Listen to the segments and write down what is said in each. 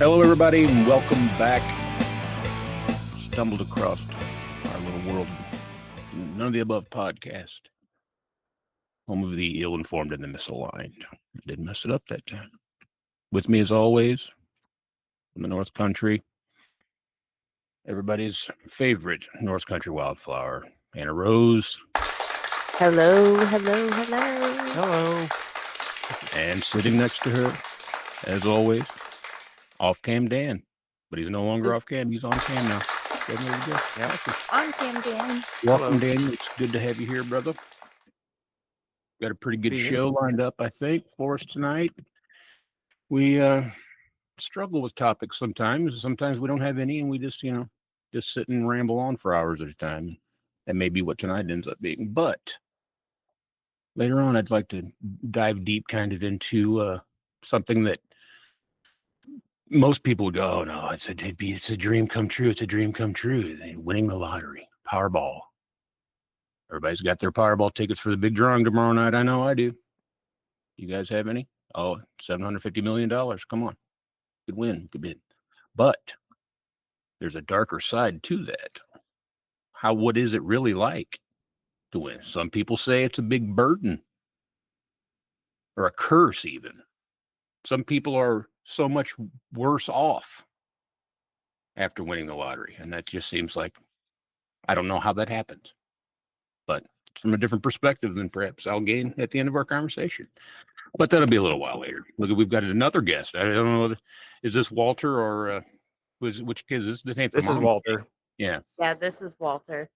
Hello, everybody, and welcome back. Stumbled across our little world. None of the above podcast. Home of the ill-informed and the misaligned. Didn't mess it up that time. With me, as always, from the North Country, everybody's favorite North Country wildflower, Anna Rose. Hello, hello, hello. Hello. And sitting next to her, as always, off-cam Dan. But he's no longer off-cam. He's on-cam now. There we go. Yeah. On-cam Dan. Welcome, Daniel. It's good to have you here, brother. Got a pretty good show lined up, I think, for us tonight. We struggle with topics sometimes. Sometimes we don't have any, and we just sit and ramble on for hours at a time. That may be what tonight ends up being. But later on, I'd like to dive deep kind of into something that most people would go, oh, no, it's a dream come true. It's a dream come true. Winning the lottery, Powerball. Everybody's got their Powerball tickets for the big drawing tomorrow night. I know I do. You guys have any? Oh, $750 million. Come on. Good win. Good bid. But there's a darker side to that. What is it really like to win? Some people say it's a big burden or a curse even. Some people are so much worse off after winning the lottery. And that just seems like, I don't know how that happens. But it's from a different perspective than perhaps I'll gain at the end of our conversation. But that'll be a little while later. Look, we've got another guest. I don't know, is this Walter or which kid is this? This is Walter. Yeah. Yeah, this is Walter.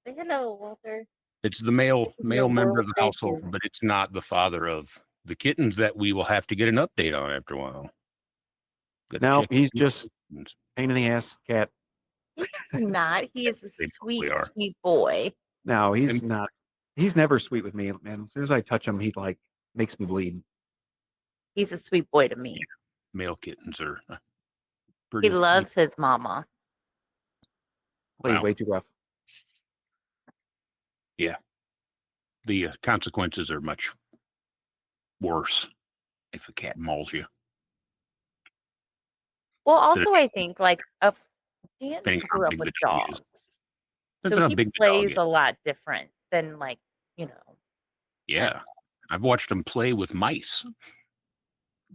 Say hello, Walter. It's the male member of the household, but it's not the father of the kittens that we will have to get an update on after a while. No, he's just pain in the ass cat. He's not. He is a sweet, sweet boy. No, he's not. He's never sweet with me, man. As soon as I touch him, he makes me bleed. He's a sweet boy to me. Male kittens are pretty. He loves his mama. But he's way too rough. Yeah. The consequences are much worse if a cat mauls you. Well, also, I think Dan grew up with dogs. So he plays a lot different than Yeah. I've watched him play with mice,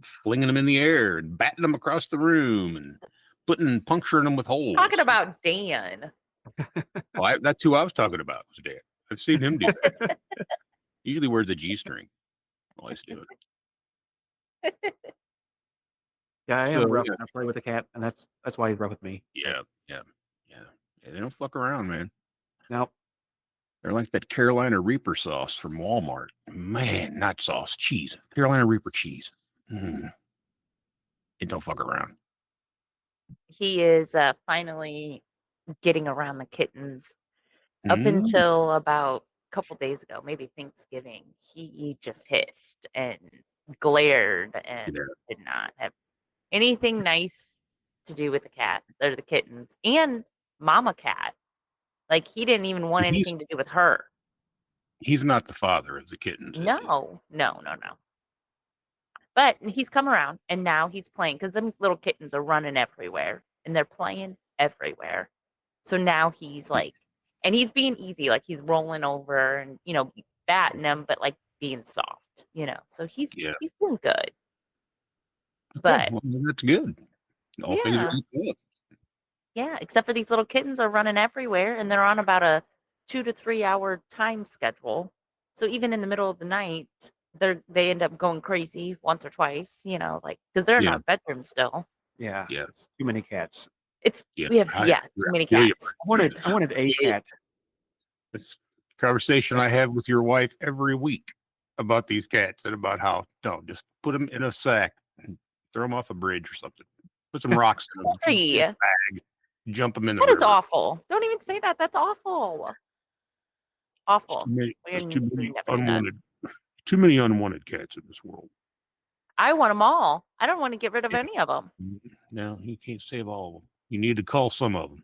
flinging them in the air and batting them across the room and puncturing them with holes. Talking about Dan. Well, that's who I was talking about, was Dan. I've seen him do that. Usually wears a G-string while he's doing it. Yeah, I am rough when I play with a cat, and that's why he's rough with me. Yeah. They don't fuck around, man. Nope. They're like that Carolina Reaper sauce from Walmart. Man, not sauce, cheese. Carolina Reaper cheese. It don't fuck around. He is finally getting around the kittens. Up until about a couple days ago, maybe Thanksgiving, he just hissed and glared and did not have anything nice to do with the cat or the kittens and mama cat. Like, he didn't even want anything to do with her. He's not the father of the kittens. No. But he's come around, and now he's playing, because them little kittens are running everywhere, and they're playing everywhere. So now he's and he's being easy, like he's rolling over and, batting them, but being soft, So he's doing good. But that's good. All things are good. Yeah, except for these little kittens are running everywhere, and they're on about a 2 to 3 hour time schedule. So even in the middle of the night, they end up going crazy once or twice, because they're in our bedroom still. Yeah. It's too many cats. We have too many cats. I wanted a cat. This conversation I have with your wife every week about these cats and about how just put them in a sack and throw them off a bridge or something. Put some rocks in them. Bag, jump them in the river. That is awful. Don't even say that. That's awful. Awful. Too many unwanted cats in this world. I want them all. I don't want to get rid of any of them. No, you can't save all of them. You need to call some of them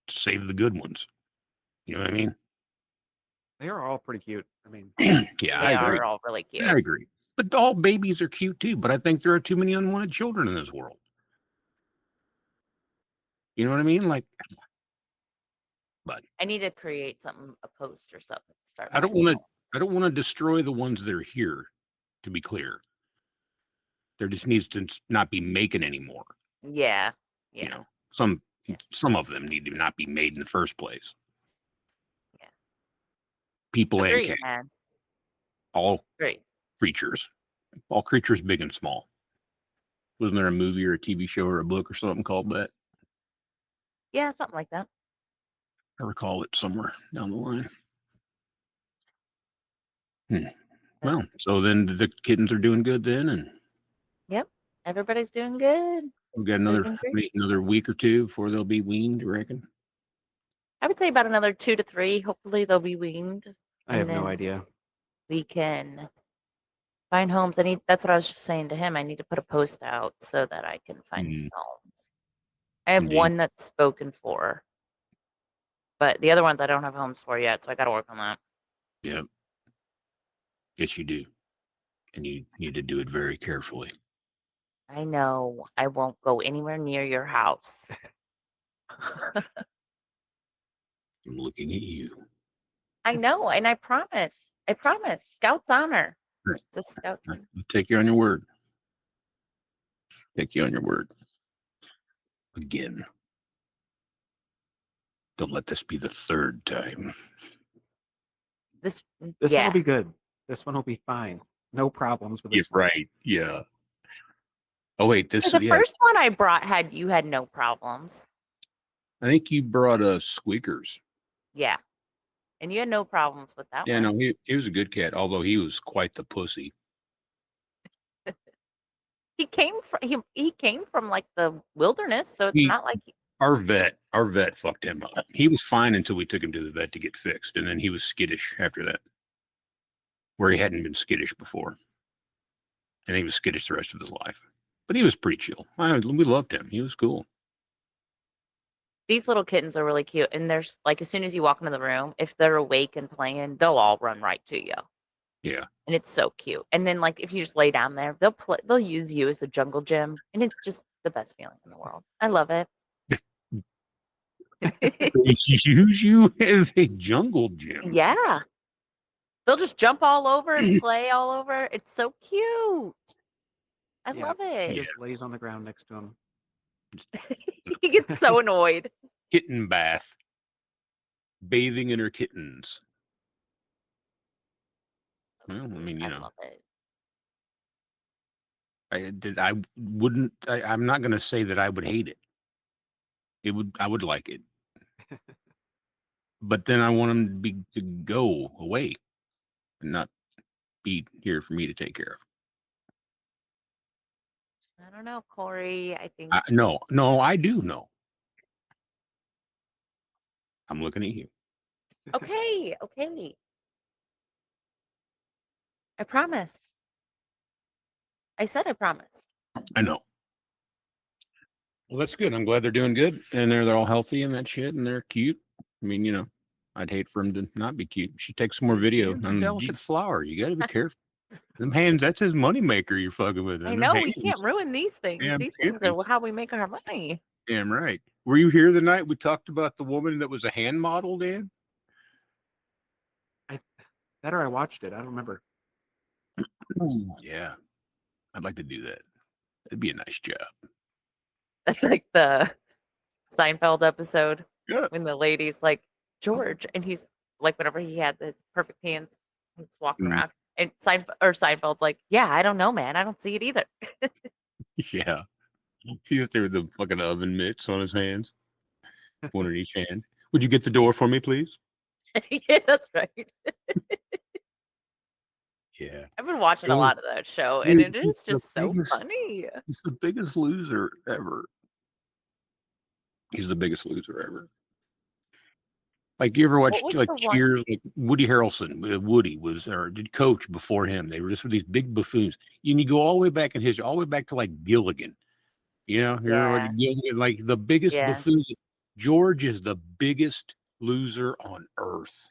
to save the good ones. You know what I mean? They are all pretty cute. I mean, yeah, I agree. They are all really cute. I agree. But all babies are cute too. But I think there are too many unwanted children in this world. You know what I mean? Like, but I need to create something, a post or something to start. I don't finding want to. homes. I don't want to destroy the ones that are here. To be clear, there just needs to not be making anymore. Yeah. You Yeah. know, some Yeah. of them need to not be made in the first place. Yeah. People and Agreed, cats, man. all Great. creatures, big and small. Wasn't there a movie or a TV show or a book or something called that? Yeah, something like that. I recall it somewhere down the line. Well, so then the kittens are doing good then, and Yep. Everybody's doing good. we've got Everything's great. another week or two before they'll be weaned, you reckon? I would say about another 2 to 3. Hopefully they'll be weaned. I have And no then idea. we can find homes. That's what I was just saying to him. I need to put a post out so that I can find some homes. I have Indeed. one that's spoken for, but the other ones I don't have homes for yet, so I got to work on that. Yep. Yes, you do. And you need to do it very carefully. I know I won't go anywhere near your house. I'm looking at you. I know, and I promise. I promise. Scout's honor. Right. Just Scout's honor. I'll take you on your word. Take you on your word. Again. Don't let this be the third time. This one will be good. This one will be fine. No problems with this one. Right. Yeah. Oh wait, this The first one I brought you had no problems. I think you brought squeakers. Yeah. And you had no problems with that Yeah, one. no, he was a good cat, although he was quite the pussy. He came from like the wilderness, so it's not like our vet fucked him up. He was fine until we took him to the vet to get fixed, and then he was skittish after that, where he hadn't been skittish before, and he was skittish the rest of his life. But he was pretty chill. We loved him. He was cool. These little kittens are really cute, and there's like as soon as you walk into the room, if they're awake and playing, they'll all run right to you. Yeah. And it's so cute. And then like if you just lay down there, they'll use you as a jungle gym, and it's just the best feeling in the world. I love it. They use you as a jungle gym. Yeah. They'll just jump all over and play all over. It's so cute. I love it. She just lays on the ground next to him. He gets so annoyed. Kitten bath. Bathing in her kittens. Well, I mean, I love it. I'm not going to say that I would hate it. I would like it. But then I want them to go away and not be here for me to take care of. I don't know, Corey. I think No, I do know. I'm looking at you. Okay. I promise. I said I promised. I know. Well, that's good. I'm glad they're doing good, and they're all healthy and that shit, and they're cute. I mean, I'd hate for them to not be cute. She takes some more video. It's a delicate flower. You got to be careful. Them hands, that's his moneymaker you're fucking with. I know. We can't ruin these things. These things are how we make our money. Damn right. Were you here the night we talked about the woman that was a hand model, Dan? That or I watched it. I don't remember. Yeah. I'd like to do that. It'd be a nice job. That's like the Seinfeld episode. Yeah. When the lady's like, George, and he's like, whenever he had his perfect hands, he's walking around. And Seinfeld's like, yeah, I don't know, man. I don't see it either. Yeah. He's there with the fucking oven mitts on his hands. One in each hand. Would you get the door for me, please? Yeah, that's right. Yeah. I've been watching a lot of that show, and it is just so funny. He's the biggest loser ever. He's the biggest loser ever. Like, you ever watch like Cheers? Like Woody Harrelson, Woody did coach before him. They were just these big buffoons. And you go all the way back in history, all the way back to like Gilligan. You know, Gilligan, like the biggest buffoon. George is the biggest loser on earth.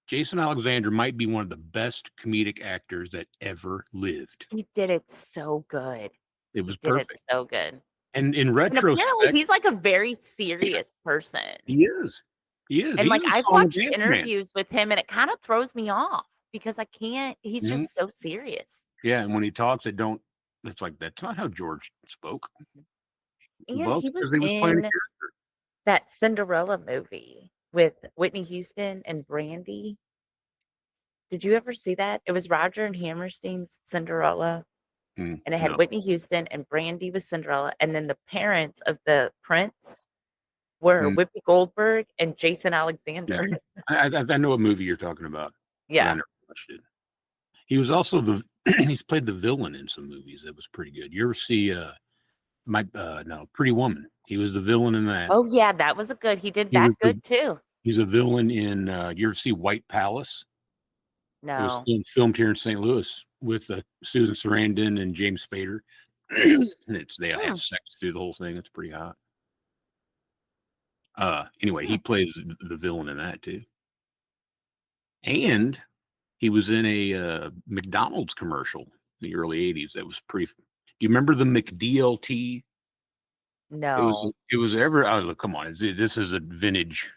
Jason Alexander might be one of the best comedic actors that ever lived. He did it so good. It was He did it perfect. so good. And in And apparently retrospect, he's like a very serious person. he is. He is. And He's like a I've song and watched dance man. interviews with him and it kind of throws me off because I can't, he's Mhm. just so serious. Yeah, and when he talks, it's like that's not how George spoke. And Well, he was because he was playing a in character. that Cinderella movie with Whitney Houston and Brandy. Did you ever see that? It was Roger and Hammerstein's Cinderella, and it had No. Whitney Houston and Brandy was Cinderella, and then the parents of the prince were Mm. Whoopi Goldberg and Jason Alexander. I know what movie you're talking about, but I Yeah. never watched it. He was also he's played the villain in some movies that was pretty good. You ever see Pretty Woman? He was the villain in that. Oh yeah, that was a good. He did He that was good too. He's a villain in you ever see White Palace? It was No. filmed here in St. Louis with Susan Sarandon and James Spader. And they have sex through the whole thing. It's pretty hot. Anyway, he plays the villain in that too. And he was in a McDonald's commercial in the early 80s. That was pretty. Do you remember the McDLT? No. It was ever. Oh, look, come on. This is a vintage.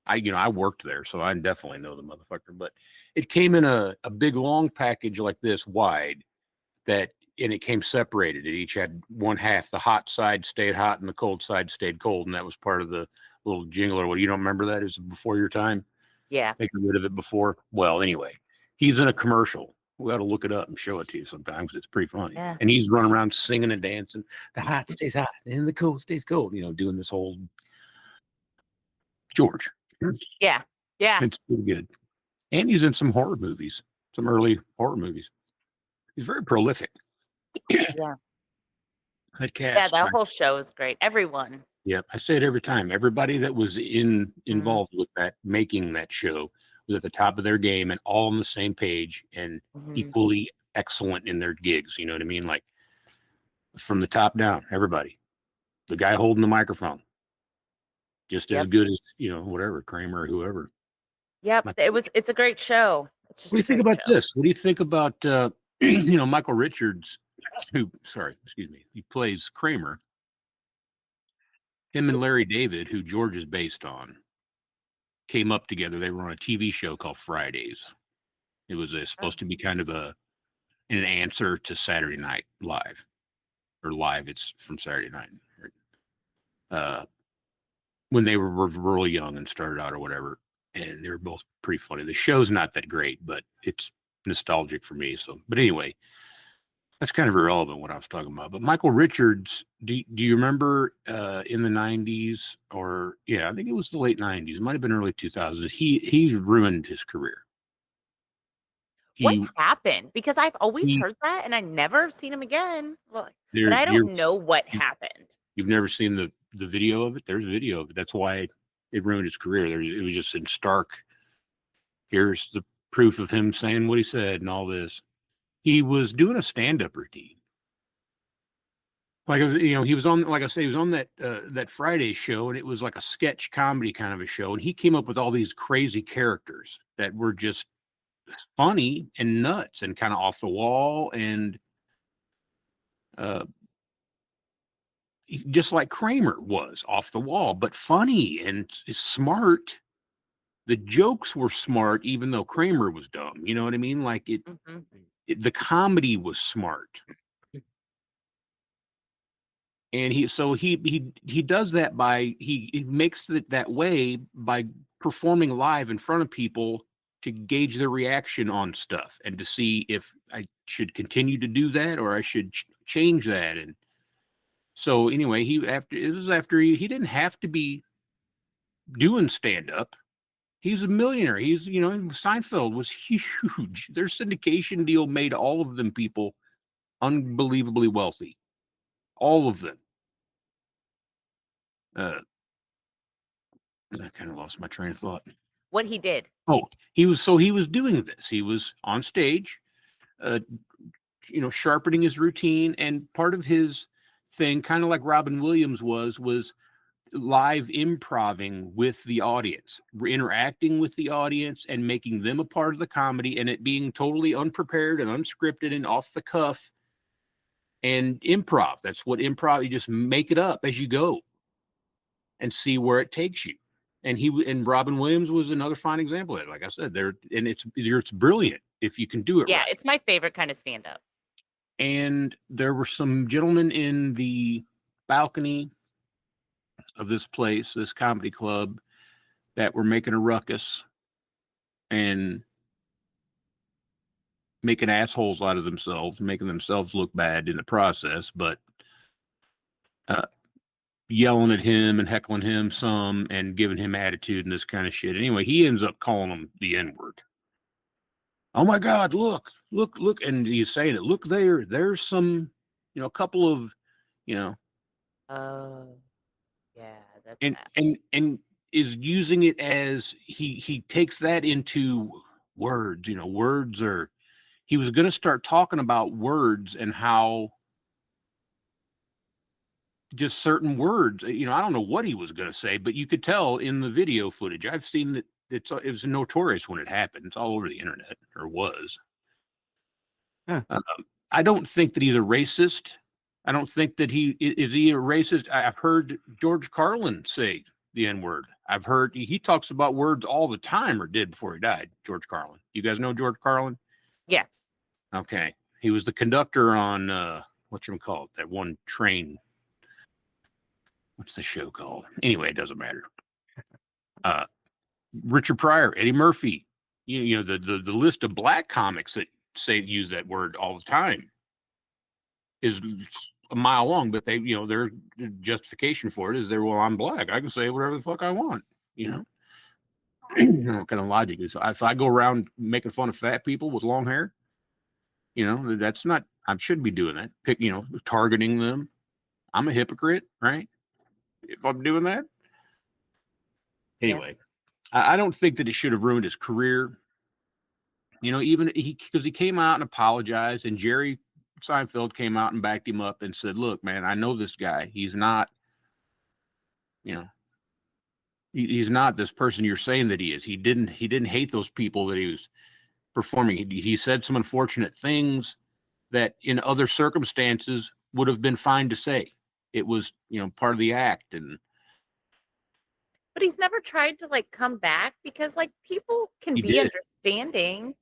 I worked there, so I definitely know the motherfucker. But it came in a big long package like this wide and it came separated. It each had one half. The hot side stayed hot and the cold side stayed cold. And that was part of the little jingle or what. You don't remember that? Is it before your time? Yeah. They got rid of it before. Well, anyway, he's in a commercial. We got to look it up and show it to you sometimes. It's pretty funny. Yeah. And he's running around singing and dancing. The hot stays hot and the cold stays cold. Doing this whole George. Yeah. Yeah. It's pretty good. And he's in some horror movies, some early horror movies. He's very prolific. Yeah. That Yeah, cast. that whole show is great. Everyone. Yeah, I say it every time. Everybody that was involved with making that show was at the top of their game and all on the same page and equally excellent in their gigs. You know what I mean? Like from the top down, everybody. The guy holding the microphone, just as good as whatever Kramer or whoever. Yep, it's a great show. It's just What do you think about this? What do you think about Michael Richards, he plays Kramer. Him and Larry David, who George is based on, came up together. They were on a TV show called Fridays. It was supposed to be kind of an answer to Saturday Night Live, or live. It's from Saturday night. When they were really young and started out or whatever, and they were both pretty funny. The show's not that great, but it's nostalgic for me. So, but anyway, that's kind of irrelevant what I was talking about. But Michael Richards, do you remember in the 90s I think it was the late 90s. It might have been early 2000s. He's ruined his career. What happened? Because I've always heard that and I never seen him again. Well, but I don't know what happened. You've never seen the video of it? There's a video of it. That's why it ruined his career. It was just in stark. Here's the proof of him saying what he said and all this. He was doing a stand-up routine. Like, he was on, like I say, he was on that Friday show, and it was like a sketch comedy kind of a show. And he came up with all these crazy characters that were just funny and nuts and kind of off the wall and just like Kramer was off the wall, but funny and smart. The jokes were smart, even though Kramer was dumb. You know what I mean? Like the comedy was smart. And he does that by he makes it that way by performing live in front of people to gauge their reaction on stuff and to see if I should continue to do that or I should change that. And so anyway, he didn't have to be doing stand up. He's a millionaire. Seinfeld was huge. Their syndication deal made all of them people unbelievably wealthy. All of them. I kind of lost my train of thought. What he did. Oh, he was doing this. He was on stage, sharpening his routine. And part of his thing, kind of like Robin Williams was live improving with the audience, interacting with the audience and making them a part of the comedy, and it being totally unprepared and unscripted and off the cuff and improv. That's what improv, you just make it up as you go and see where it takes you. And Robin Williams was another fine example of it. Like I said, it's brilliant if you can do it Yeah, right. it's my favorite kind of stand-up. And there were some gentlemen in the balcony of this place, this comedy club, that were making a ruckus and making assholes out of themselves, making themselves look bad in the process, but yelling at him and heckling him some and giving him attitude and this kind of shit. Anyway, he ends up calling them the N-word. Oh my God, look. And he's saying it. Look there. There's some, a couple of, Oh, yeah, that's and bad. and is using it as he takes that into words. Words are. He was going to start talking about words and how just certain words. I don't know what he was going to say, but you could tell in the video footage. I've seen that it was notorious when it happened. It's all over the internet, or was. Huh. I don't think that he's a racist. I don't think that he is a racist. I've heard George Carlin say the N-word. I've heard he talks about words all the time, or did before he died. George Carlin. You guys know George Carlin? Yeah. Okay. He was the conductor on whatchamacallit, that one train. What's the show called? Anyway, it doesn't matter. Richard Pryor, Eddie Murphy. The list of black comics that use that word all the time is a mile long, but they, their justification for it is well, I'm black. I can say whatever the fuck I want, kind of logic is if I go around making fun of fat people with long hair, that's not, I shouldn't be doing that. Targeting them. I'm a hypocrite, right? If I'm doing that. Anyway, I don't think that it should have ruined his career. Even because he came out and apologized, and Jerry Seinfeld came out and backed him up and said, look, man, I know this guy. He's not, he's not this person you're saying that he is. He didn't hate those people that he was performing. He said some unfortunate things that in other circumstances would have been fine to say. It was, part of the act. But he's never tried to come back because people can be understanding.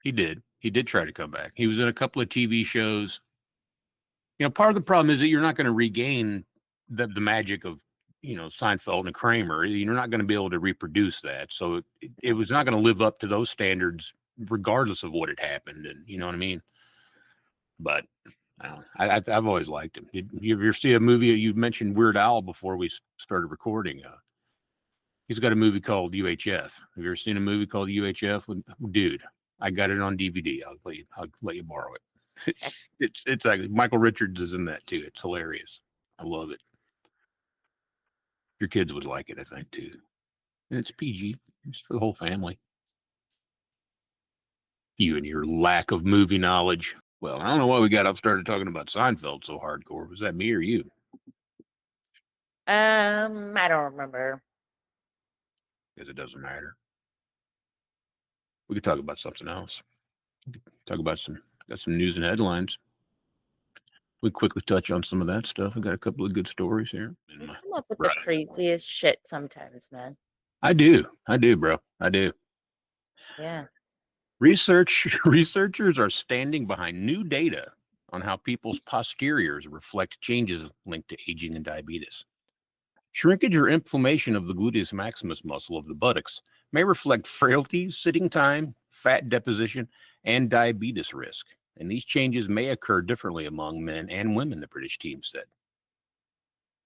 He did try to come back. He was in a couple of TV shows. Part of the problem is that you're not going to regain the magic of, Seinfeld and Kramer. You're not going to be able to reproduce that. So it was not going to live up to those standards, regardless of what had happened. And you know what I mean? But I've always liked him. Did you ever see a movie? You mentioned Weird Al before we started recording. He's got a movie called UHF. Have you ever seen a movie called UHF? Dude, I got it on DVD. I'll let you borrow it. It's actually Michael Richards is in that too. It's hilarious. I love it. Your kids would like it, I think, too. And it's PG. It's for the whole family. You and your lack of movie knowledge. Well, I don't know why we got up started talking about Seinfeld so hardcore. Was that me or you? I don't remember. Because it doesn't matter. We could talk about something else. Talk about some news and headlines. We quickly touch on some of that stuff. I got a couple of good stories here. You come up with the craziest shit sometimes, man. I do, bro. I do. Yeah. Researchers are standing behind new data on how people's posteriors reflect changes linked to aging and diabetes. Shrinkage or inflammation of the gluteus maximus muscle of the buttocks may reflect frailty, sitting time, fat deposition, and diabetes risk. And these changes may occur differently among men and women, the British team said.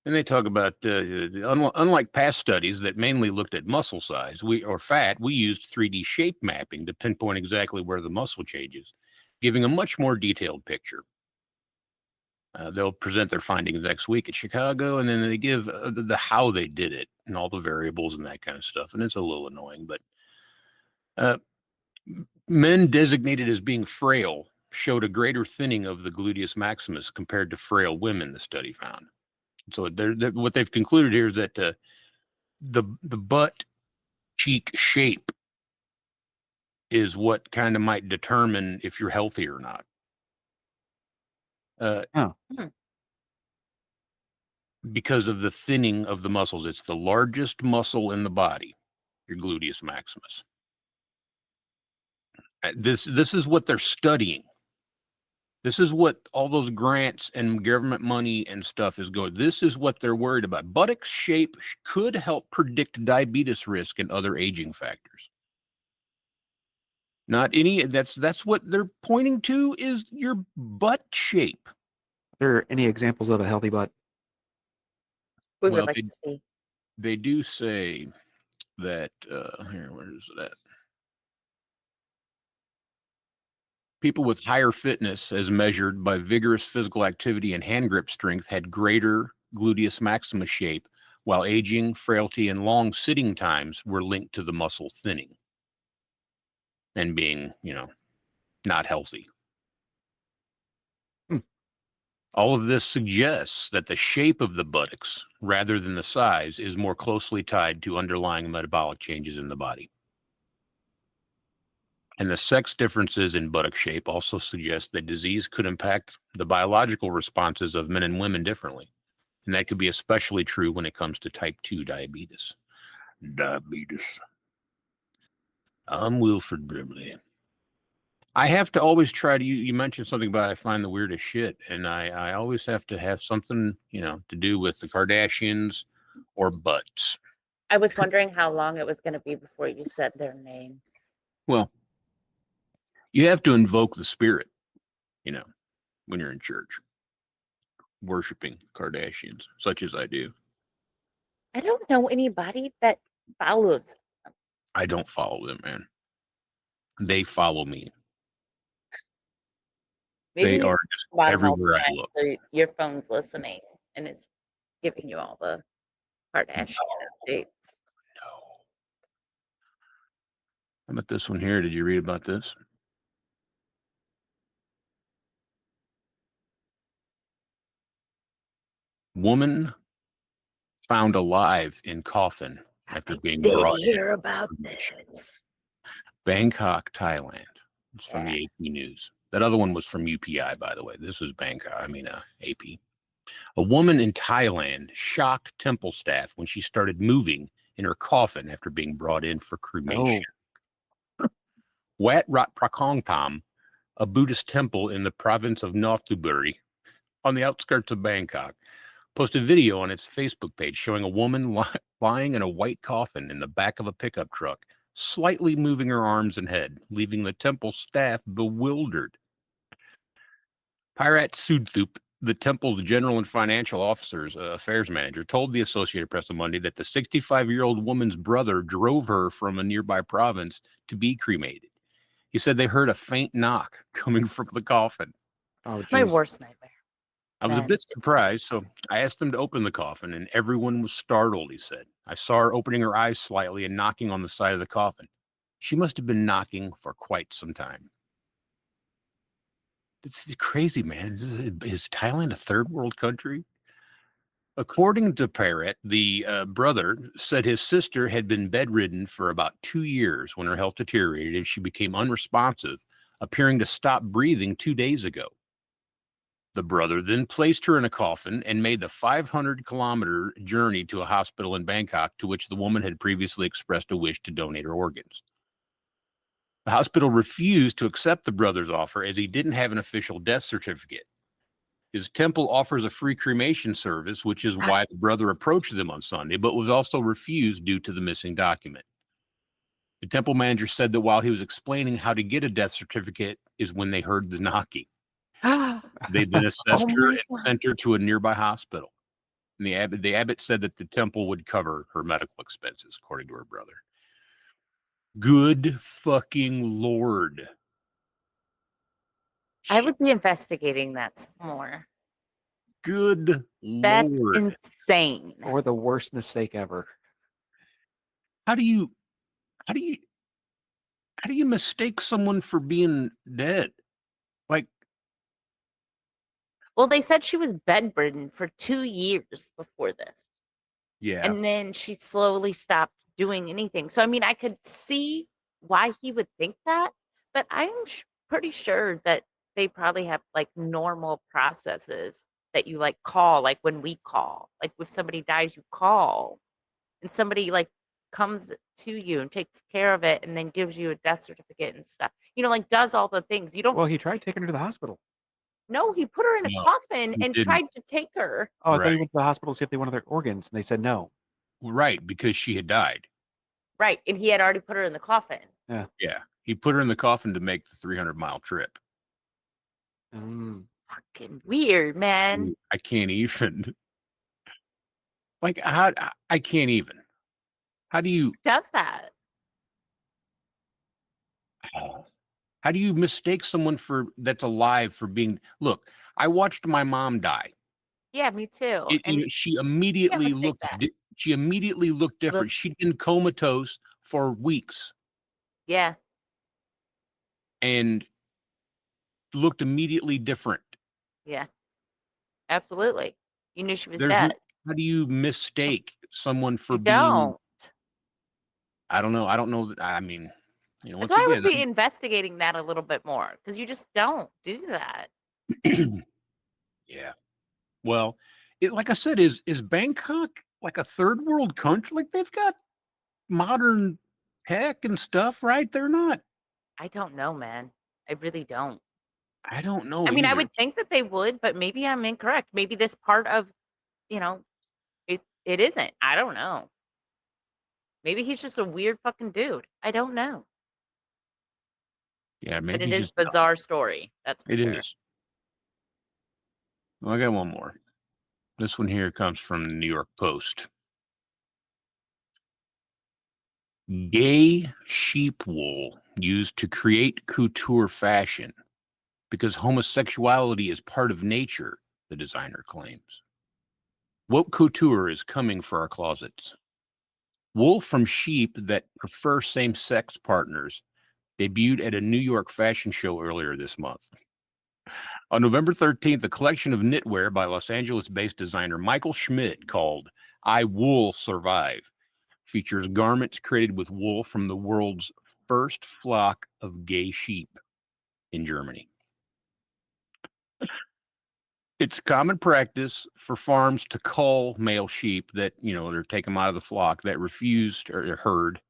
And they talk about, unlike past studies that mainly looked at muscle size or fat, we used 3D shape mapping to pinpoint exactly where the muscle changes, giving a much more detailed picture. They'll present their findings next week at Chicago, and then they give the how they did it and all the variables and that kind of stuff. And it's a little annoying, but men designated as being frail showed a greater thinning of the gluteus maximus compared to frail women, the study found. So what they've concluded here is that the butt cheek shape is what kind of might determine if you're healthy or not. Because of the thinning of the muscles. It's the largest muscle in the body, your gluteus maximus. This is what they're studying. This is what all those grants and government money and stuff is going. This is what they're worried about. Buttocks shape could help predict diabetes risk and other aging factors. Not any. That's what they're pointing to is your butt shape. Are there any examples of a healthy butt? We would like to see. They do say that here, where is that? People with higher fitness, as measured by vigorous physical activity and hand grip strength, had greater gluteus maximus shape, while aging, frailty, and long sitting times were linked to the muscle thinning and being, not healthy. All of this suggests that the shape of the buttocks, rather than the size, is more closely tied to underlying metabolic changes in the body. And the sex differences in buttock shape also suggest that disease could impact the biological responses of men and women differently. And that could be especially true when it comes to type 2 diabetes. I'm Wilford Brimley. I have to always try to, you mentioned something about I find the weirdest shit. And I always have to have something, to do with the Kardashians or butts. I was wondering how long it was going to be before you said their name. Well, you have to invoke the spirit, when you're in church, worshiping Kardashians, such as I do. I don't know anybody that follows them. I don't follow them, man. They follow me. Maybe they are just everywhere I look. So your phone's listening and it's giving you all the Kardashian updates. No. How about this one here? Did you read about this? Woman found alive in coffin after being brought in. Hear about this? Bangkok, Thailand. It's from the AP News. That other one was from UPI, by the way. This was Bangkok. AP. A woman in Thailand shocked temple staff when she started moving in her coffin after being brought in for cremation. Wat Rat Prakongtham, a Buddhist temple in the province of Nothuburi, on the outskirts of Bangkok, posted video on its Facebook page showing a woman lying in a white coffin in the back of a pickup truck, slightly moving her arms and head, leaving the temple staff bewildered. Pirat Sudthup, the temple's general and financial affairs manager, told the Associated Press on Monday that the 65-year-old woman's brother drove her from a nearby province to be cremated. He said they heard a faint knock coming from the coffin. It's my worst nightmare. I was a bit surprised, so I asked them to open the coffin, and everyone was startled, he said. I saw her opening her eyes slightly and knocking on the side of the coffin. She must have been knocking for quite some time. It's crazy, man. Is Thailand a third world country? According to Parrott, the brother said his sister had been bedridden for about 2 years when her health deteriorated and she became unresponsive, appearing to stop breathing 2 days ago. The brother then placed her in a coffin and made the 500-kilometer journey to a hospital in Bangkok to which the woman had previously expressed a wish to donate her organs. The hospital refused to accept the brother's offer as he didn't have an official death certificate. His temple offers a free cremation service, which is why the brother approached them on Sunday, but was also refused due to the missing document. The temple manager said that while he was explaining how to get a death certificate is when they heard the knocking. They then assessed her and sent her to a nearby hospital. And the abbot said that the temple would cover her medical expenses, according to her brother. Good fucking Lord. I would be investigating that some more. Good That's Lord. insane. Or the worst mistake ever. How do you mistake someone for being dead? Like, Well, they said she was bedridden for 2 years before this. Yeah. And then she slowly stopped doing anything. So, I mean, I could see why he would think that, but I'm pretty sure that they probably have like normal processes that you like call, like when we call, like if somebody dies, you call and somebody like comes to you and takes care of it and then gives you a death certificate and stuff, like does all the things. You don't Well, he tried taking her to the hospital. know. He put her in a No, coffin he and didn't. tried to take her. Oh, I thought he Right. went to the hospital to see if they wanted their organs, and they said no. Right, because she had died. Right. And he had already put her in the coffin. Yeah. He put her in the coffin to make the 300-mile trip. Fucking weird, man. I can't even. Like, I can't even. How do you Does that? how do you mistake someone that's alive for being? Look, I watched my mom die. Yeah, me too. And She you can't immediately mistake looked that. she immediately looked Look, different. She'd been comatose for weeks yeah, and looked immediately different. yeah, absolutely. You knew she was There's dead. how do you mistake someone for You being? don't. I don't know. I don't know. I mean, That's once why I would again, be investigating that a little bit more because you just don't do that. yeah. Well, like I said, is Bangkok like a third world country? Like they've got modern tech and stuff, right? They're not. I don't know, man. I really don't. I don't know I mean, I either. would think that they would, but maybe I'm incorrect. Maybe this part of, you know, it isn't. I don't know. Maybe he's just a weird fucking dude. I don't know. Yeah, But maybe it is just bizarre story. That's for it sure. is. Well, I got one more. This one here comes from the New York Post. Gay sheep wool used to create couture fashion because homosexuality is part of nature, the designer claims. Woke couture is coming for our closets. Wool from sheep that prefer same-sex partners debuted at a New York fashion show earlier this month. On November 13th, a collection of knitwear by Los Angeles-based designer Michael Schmidt called I Wool Survive features garments created with wool from the world's first flock of gay sheep in Germany. It's common practice for farms to cull male sheep that, or take them out of the flock that refused, or herd,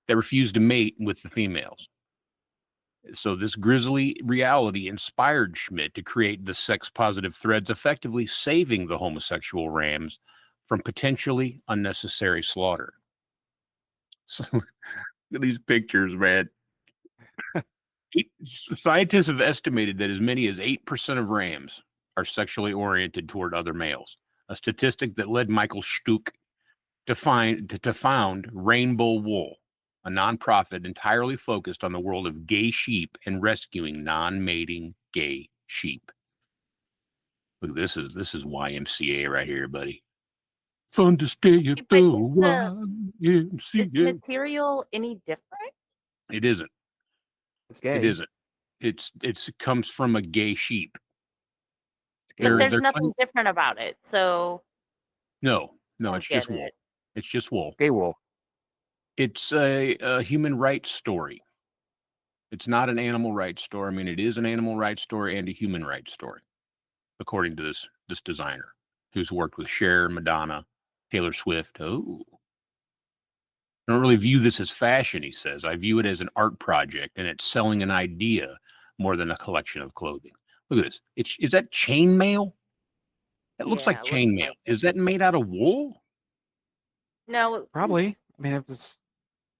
that refused to mate with the females. So this grisly reality inspired Schmidt to create the sex-positive threads, effectively saving the homosexual rams from potentially unnecessary slaughter. So look at these pictures, man. Scientists have estimated that as many as 8% of rams are sexually oriented toward other males, a statistic that led Michael Stuck to found Rainbow Wool, a nonprofit entirely focused on the world of gay sheep and rescuing non-mating gay sheep. Look, this is YMCA right here, buddy. Fun to stay at But the is the YMCA. material any different? It isn't. It's gay. It isn't. It comes from a gay sheep. But there's They're nothing different about it. So no, I it's don't get just wool. it. It's just wool. Gay wool. It's a human rights story. It's not an animal rights story. I mean, it is an animal rights story and a human rights story, according to this designer who's worked with Cher, Madonna, Taylor Swift. Oh, I don't really view this as fashion, he says. I view it as an art project, and it's selling an idea more than a collection of clothing. Look at this. Is that chainmail? That looks like Yeah, it looks chainmail. like it. Is that made out of wool? No, Probably. I mean, it was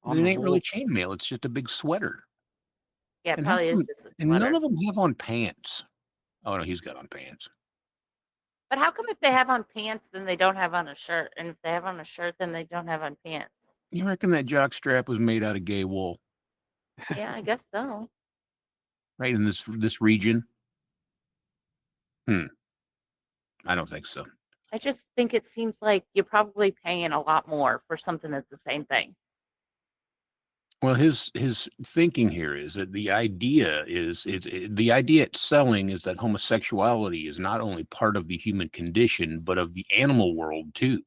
Then on it the ain't really wool. chainmail. It's just a big sweater. yeah, it And probably is just a and none sweater. of them have on pants. Oh no, he's got on pants. But how come if they have on pants, then they don't have on a shirt? And if they have on a shirt, then they don't have on pants? You reckon that jock strap was made out of gay wool, Yeah, I guess so. right? In this region? I don't think so. I just think it seems like you're probably paying a lot more for something that's the same thing. Well, his thinking here is that the idea is the idea it's selling is that homosexuality is not only part of the human condition, but of the animal world too.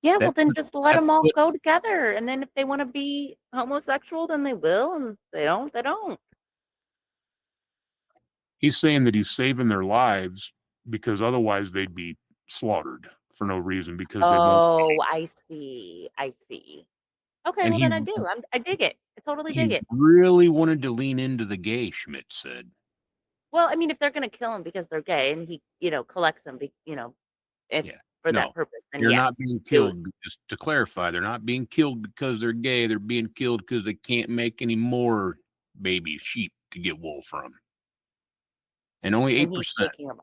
Yeah, well, That then put, just let that them all put, go together, and then if they want to be homosexual, then they will, and if they don't, they don't. he's saying that he's saving their lives because otherwise they'd be slaughtered for no reason because they won't. Oh, I see. I see. Okay, And well then I do. I dig it. I totally dig he it. really wanted to lean into the gay, Schmidt said. Well, I mean, if they're gonna kill him because they're gay, and he, collects them, if Yeah. for No, that purpose, then they're yeah, not being killed. Just to clarify, they're not being killed because they're gay. They're being killed because they can't make any more baby sheep to get wool from. And only and he's 8%, taking them.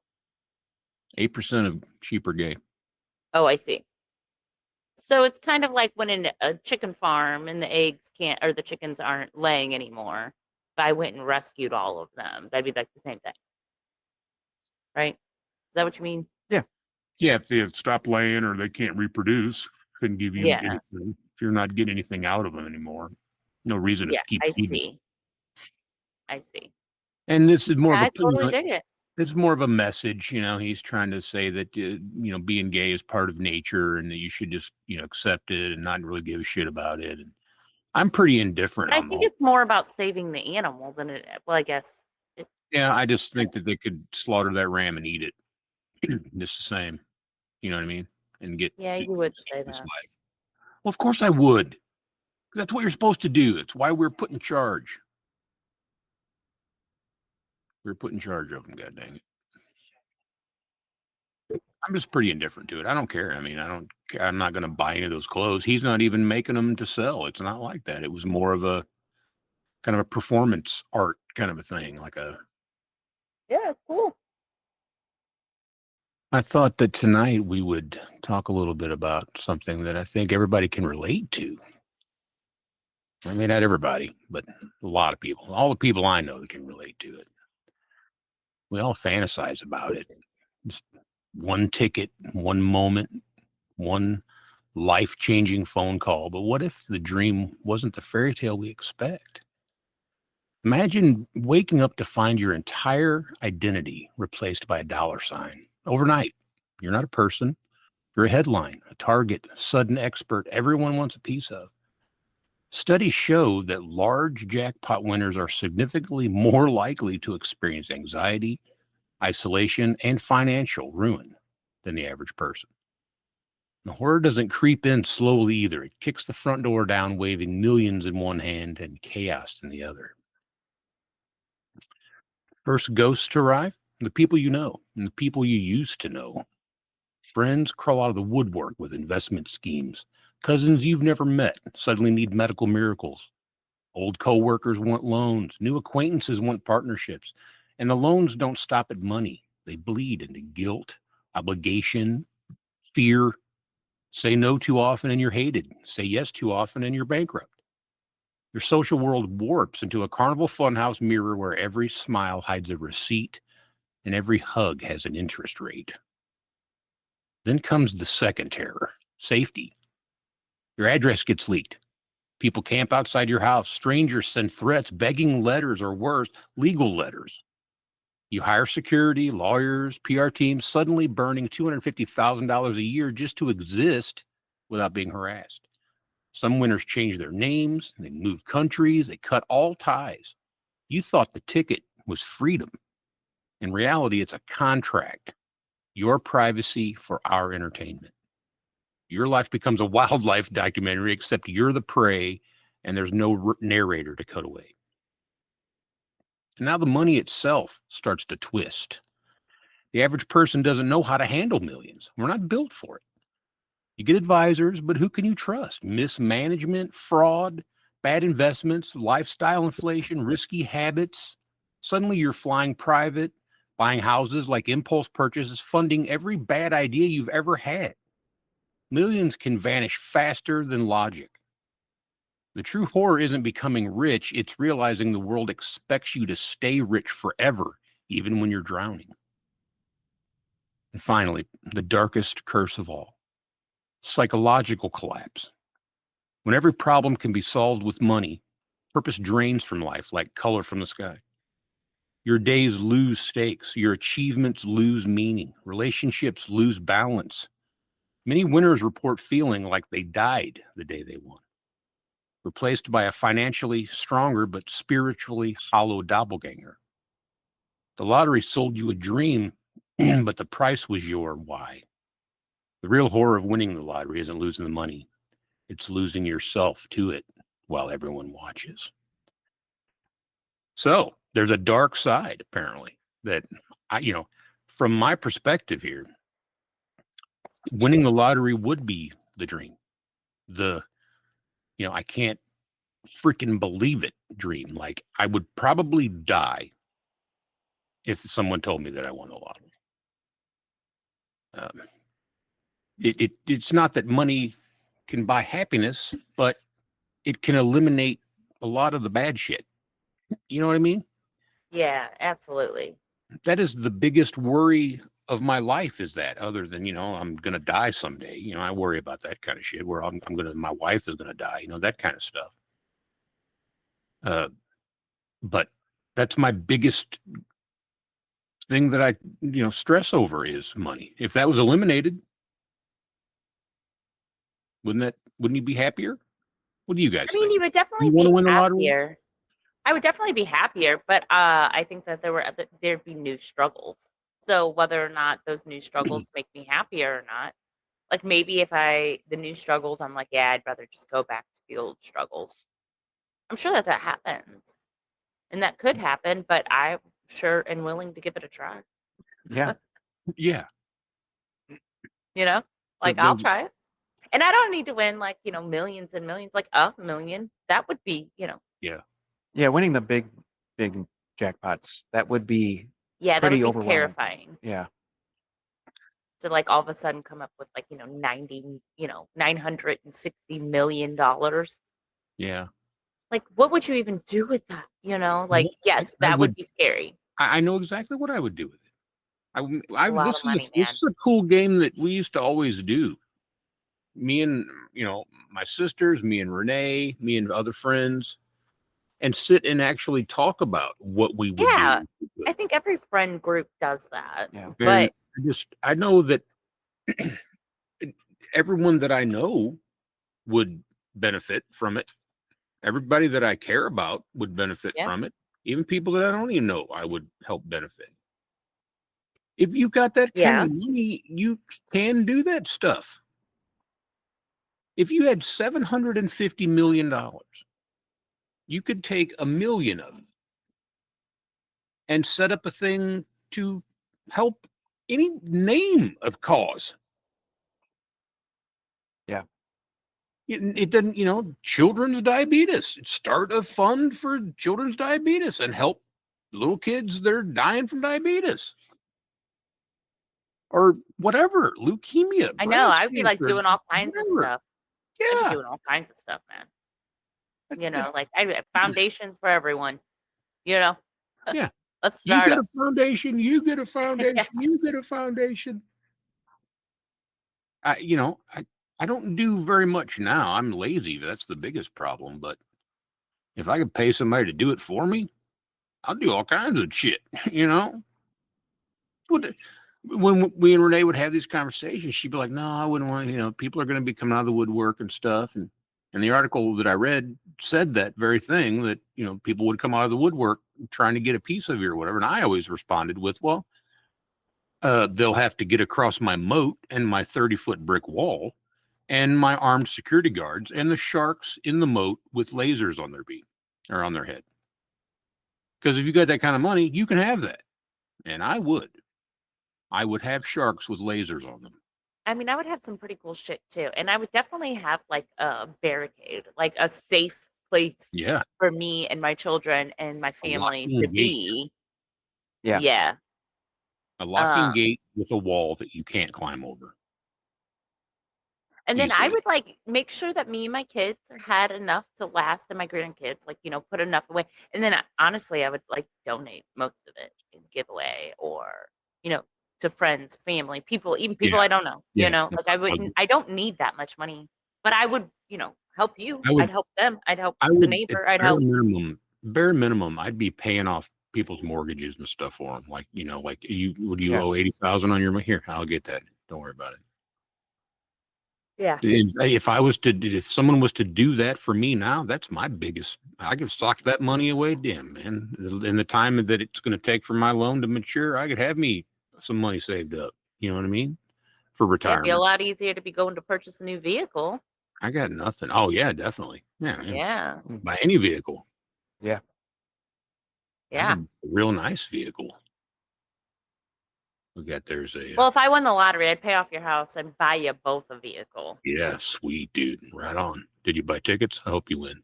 8% of sheep are gay. Oh, I see. So it's kind of like when in a chicken farm and the eggs can't, or the chickens aren't laying anymore. If I went and rescued all of them, that'd be like the same thing, right? Is that what you mean? Yeah, if they have stopped laying or they can't reproduce, couldn't give you Yeah, anything. If you're not getting anything out of them anymore, no reason to yeah, keep I feeding. see. I see. And this is more of I a, totally dig it. it's more of a message, he's trying to say that, being gay is part of nature and that you should just, accept it and not really give a shit about it. And I'm pretty indifferent But I on the think whole. it's more about saving the animal than it. Well, I guess. Yeah, I just think that they could slaughter that ram and eat it just the same. You know what I mean? And get Yeah, you would say this that. life. Well, of course I would. That's what you're supposed to do. That's why we're put in charge. We're put in charge of them, god dang it. I'm just pretty indifferent to it. I don't care. I mean, I'm not going to buy any of those clothes. He's not even making them to sell. It's not like that. It was more of a kind of a performance art kind of a thing. Yeah, cool. I thought that tonight we would talk a little bit about something that I think everybody can relate to. I mean, not everybody, but a lot of people. All the people I know that can relate to it. We all fantasize about it. Just one ticket, one moment, one life-changing phone call. But what if the dream wasn't the fairy tale we expect? Imagine waking up to find your entire identity replaced by a dollar sign overnight. You're not a person. You're a headline, a target, a sudden expert everyone wants a piece of. Studies show that large jackpot winners are significantly more likely to experience anxiety, isolation, and financial ruin than the average person. The horror doesn't creep in slowly either. It kicks the front door down, waving millions in one hand and chaos in the other. First ghosts to arrive, the people you know and the people you used to know. Friends crawl out of the woodwork with investment schemes. Cousins you've never met suddenly need medical miracles. Old coworkers want loans. New acquaintances want partnerships. And the loans don't stop at money. They bleed into guilt, obligation, fear. Say no too often and you're hated. Say yes too often and you're bankrupt. Your social world warps into a carnival funhouse mirror where every smile hides a receipt and every hug has an interest rate. Then comes the second terror, safety. Your address gets leaked. People camp outside your house. Strangers send threats, begging letters, or worse, legal letters. You hire security, lawyers, PR teams, suddenly burning $250,000 a year just to exist without being harassed. Some winners change their names, they move countries, they cut all ties. You thought the ticket was freedom. In reality, it's a contract. Your privacy for our entertainment. Your life becomes a wildlife documentary, except you're the prey and there's no narrator to cut away. And now the money itself starts to twist. The average person doesn't know how to handle millions. We're not built for it. You get advisors, but who can you trust? Mismanagement, fraud, bad investments, lifestyle inflation, risky habits. Suddenly you're flying private, buying houses like impulse purchases, funding every bad idea you've ever had. Millions can vanish faster than logic. The true horror isn't becoming rich, it's realizing the world expects you to stay rich forever, even when you're drowning. And finally, the darkest curse of all, psychological collapse. When every problem can be solved with money, Purpose drains from life like color from the sky. Your days lose stakes. Your achievements lose meaning. Relationships lose balance. Many winners report feeling like they died the day they won, replaced by a financially stronger but spiritually hollow doppelganger. The lottery sold you a dream, but the price was your why. The real horror of winning the lottery isn't losing the money. It's losing yourself to it while everyone watches. So there's a dark side, apparently, that from my perspective here, winning the lottery would be the dream. I can't freaking believe it dream. Like, I would probably die if someone told me that I won the lottery. It's not that money can buy happiness, but it can eliminate a lot of the bad shit. You know what I mean? Yeah, absolutely. That is the biggest worry of my life, is that, other than, I'm going to die someday. I worry about that kind of shit, where my wife is going to die, that kind of stuff. But that's my biggest thing that I, stress over, is money. If that was eliminated, wouldn't you be happier? What do you guys I mean, think? you would definitely You want to be win the lottery? happier. I would definitely be happier, but I think that there'd be new struggles. So whether or not those new struggles make me happier or not, like maybe if the new struggles, I'm like, yeah, I'd rather just go back to the old struggles. I'm sure that happens, and that could happen, but I'm sure and willing to give it a try. Yeah. Yeah. Like I'll try it. And I don't need to win like, millions and millions, like $1 million. That would be, Yeah. Yeah, winning the big jackpots, that would be yeah, that pretty would be overwhelming. terrifying Yeah. to like all of a sudden come up with like, $960 million. Yeah. Like, what would you even do with that? Like, yes, I that would be scary. I know exactly what I would do with it. A lot of money, This is a cool game that we used to always do. Me and, my sisters, me and Renee, me and other friends, and sit and actually talk about what we would Yeah, do. I think every friend group does that. Yeah. But I know that everyone that I know would benefit from it. Everybody that I care about would benefit from it. Even people that I don't even know, I would help benefit. If you got that kind of money, you can do that stuff. If you had $750 million, you could take $1 million of it and set up a thing to help any name of cause. Yeah. It doesn't, children's diabetes. Start a fund for children's diabetes and help little kids that are dying from diabetes. Or whatever, leukemia. I know, breast I'd be like cancer, doing all kinds of whatever. stuff. I'd be Yeah. doing all kinds of stuff, man. Like I have foundations for everyone. Yeah. Let's You start get up. a foundation, you get a foundation, you get a foundation. I don't do very much now. I'm lazy. That's the biggest problem. But if I could pay somebody to do it for me, I'll do all kinds of shit, When we and Renee would have these conversations, she'd be like, no, I wouldn't want, people are going to be coming out of the woodwork and stuff. And the article that I read said that very thing, that, people would come out of the woodwork trying to get a piece of you or whatever. And I always responded with, well, they'll have to get across my moat and my 30-foot brick wall and my armed security guards and the sharks in the moat with lasers on their beak or on their head. Because if you got that kind of money, you can have that. And I would have sharks with lasers on them. I mean, I would have some pretty cool shit too. And I would definitely have like a barricade, like a safe place for me and my children and my family to be. Yeah. Yeah. A locking gate with a wall that you can't climb over. And then I would like make sure that me and my kids had enough to last, and my grandkids, like, put enough away. And then honestly, I would like donate most of it and give away, or, to friends, family, people, even people I don't know, like I don't need that much money, but I would, help you. I would- I'd help them. I'd help I the would, at neighbor. I'd bare help. minimum, I'd be paying off people's mortgages and stuff for them. Like, like you Yeah. owe 80,000 on your here? I'll get that. Don't worry about it. Yeah. If someone was to do that for me now, that's my biggest. I could sock that money away, damn man. In the time that it's going to take for my loan to mature, I could have me some money saved up. You know what I mean? For It'd be a retirement. lot easier to be going to purchase a new vehicle. I got nothing. Oh yeah, definitely. Yeah. Yeah. Buy any vehicle. Yeah. Yeah. A real nice vehicle. There's a Well, if I won the lottery, I'd pay off your house and buy you both a vehicle. yeah, sweet dude. Right on. Did you buy tickets? I hope you win.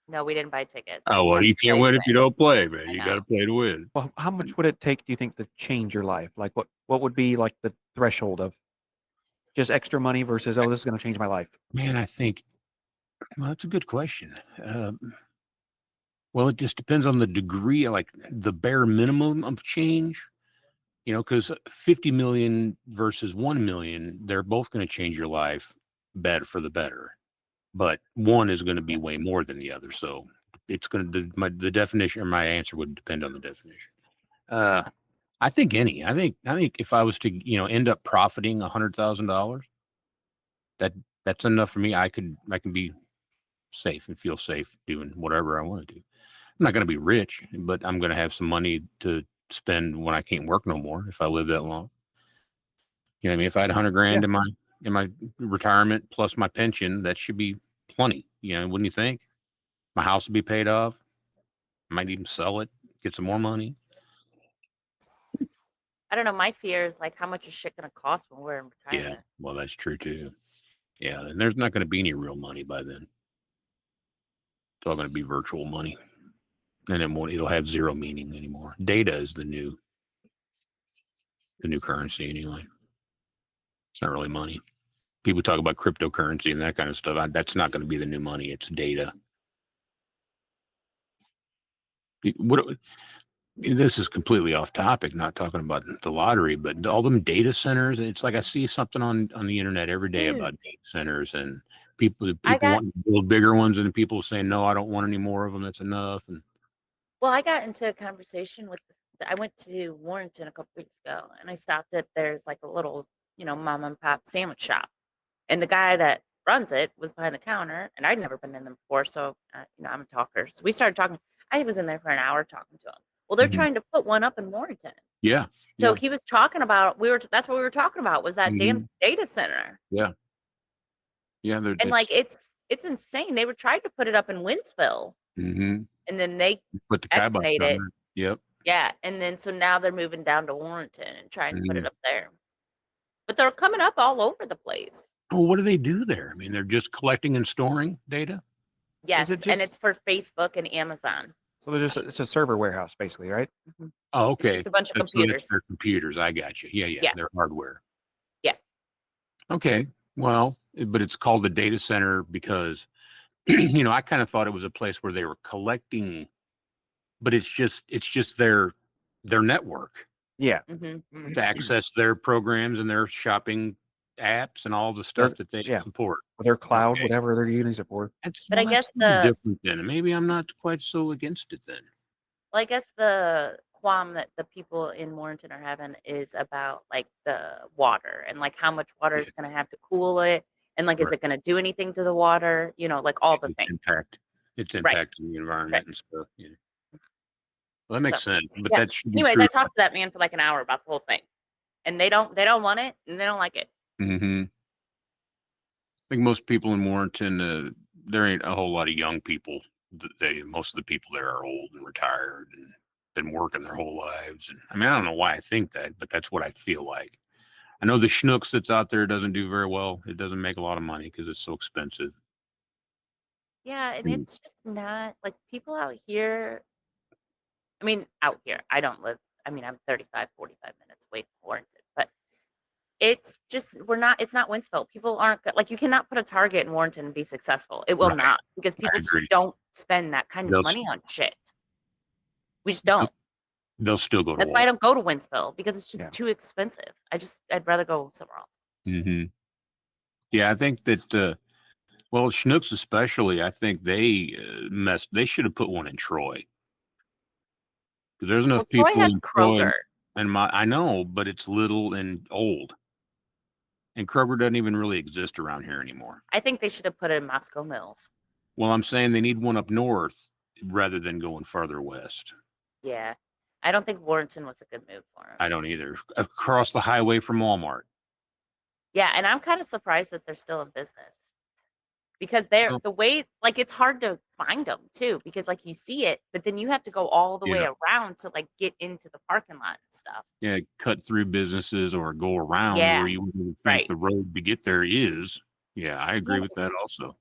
No, we didn't buy tickets. Oh well, you can't win if you don't play, man. You got to play to win. Well, how much would it take, do you think, to change your life? Like, what would be like the threshold of just extra money versus, oh, this is going to change my life? Man, I think. Well, that's a good question. Well, it just depends on the degree, like the bare minimum of change. Because 50 million versus 1 million, they're both going to change your life better for the better. But one is going to be way more than the other. So it's going to, the definition or my answer would depend on the definition. I think I think if I was to, end up profiting $100,000, that's enough for me. I can be safe and feel safe doing whatever I want to do. I'm not going to be rich, but I'm going to have some money to spend when I can't work no more if I live that long. You know what I mean? If I had $100,000 in my retirement plus my pension, that should be plenty. Wouldn't you think? My house would be paid off. I might even sell it, get some more money. I don't know. My fear is like, how much is shit going to cost when we're in retirement? Yeah, well, that's true too. Yeah, and there's not going to be any real money by then. It's all going to be virtual money, and then it'll have zero meaning anymore. Data is the new currency anyway. It's not really money. People talk about cryptocurrency and that kind of stuff. That's not going to be the new money. It's data. This is completely off topic, not talking about the lottery, but all them data centers. It's like I see something on the internet every day about data centers and people want to build bigger ones, and people saying, no, I don't want any more of them. That's enough. And well, I got into a conversation with I went to Warrenton a couple weeks ago, and I stopped at there's like a little, mom and pop sandwich shop, and the guy that runs it was behind the counter, and I'd never been in them before, so I'm a talker. So we started talking. I was in there for an hour talking to him. Well, they're trying to put one up in Warrenton. Yeah. So he was talking about that's what we were talking about was that damn data center. Yeah. Yeah. And like it's insane. They were trying to put it up in Winsville. And then they put the kibosh on it. Yep. Yeah. And then so now they're moving down to Warrenton and trying to put it up there. But they're coming up all over the place. Well, what do they do there? I mean, they're just collecting and storing data? Yes. And it's for Facebook and Amazon. So it's a server warehouse, basically, right? Oh, okay. It's just a bunch of computers. Their computers. I got you. Yeah. Their hardware. Yeah. Okay. Well, but it's called the data center because, I kind of thought it was a place where they were collecting, but it's just their network. Yeah. To access their programs and their shopping apps and all the stuff that they support. Or their cloud, whatever they're using it for. But I guess different then. Maybe I'm not quite so against it then. Well, I guess the qualm that the people in Warrenton are having is about like the water and like how much water is going to have to cool it. And like, is it going to do anything to the water? Like all the things. It's impacting the environment and stuff. Yeah. Well, that makes sense. But that should be anyways, true. I talked to that man for like an hour about the whole thing. And they don't want it and they don't like it. I think most people in Warrenton, there ain't a whole lot of young people. Most of the people there are old and retired and been working their whole lives. And I mean, I don't know why I think that, but that's what I feel like. I know the schnooks that's out there doesn't do very well. It doesn't make a lot of money because it's so expensive. Yeah, and it's just not like people out here. I mean, out here, I don't live. I mean, I'm 35, 45 minutes away from Warrenton, but it's just it's not Winsville. People aren't like you cannot put a Target in Warrenton and be successful. It will not because people just don't spend that kind of money on shit. We just don't. They'll still go to That's why I don't go to Winsville because it's just too expensive. I'd rather go somewhere else. Yeah, I think that Well, Schnucks especially, I think they messed. They should have put one in Troy because there's Well, enough Troy people has in Troy. Kroger. And I know, but it's little and old, and Kroger doesn't even really exist around here anymore. I think they should have put it in Moscow Mills. Well, I'm saying they need one up north rather than going farther west. Yeah. I don't think Warrenton was a good move for him. I don't either. Across the highway from Walmart. Yeah, and I'm kind of surprised that they're still in business because they're Well, the way like it's hard to find them too because like you see it, but then you have to go all the way yeah, around to like get into the parking lot and stuff. yeah, cut through businesses or go around Yeah, where you wouldn't even think right. the road to get there is. Yeah, I agree Well, with that also.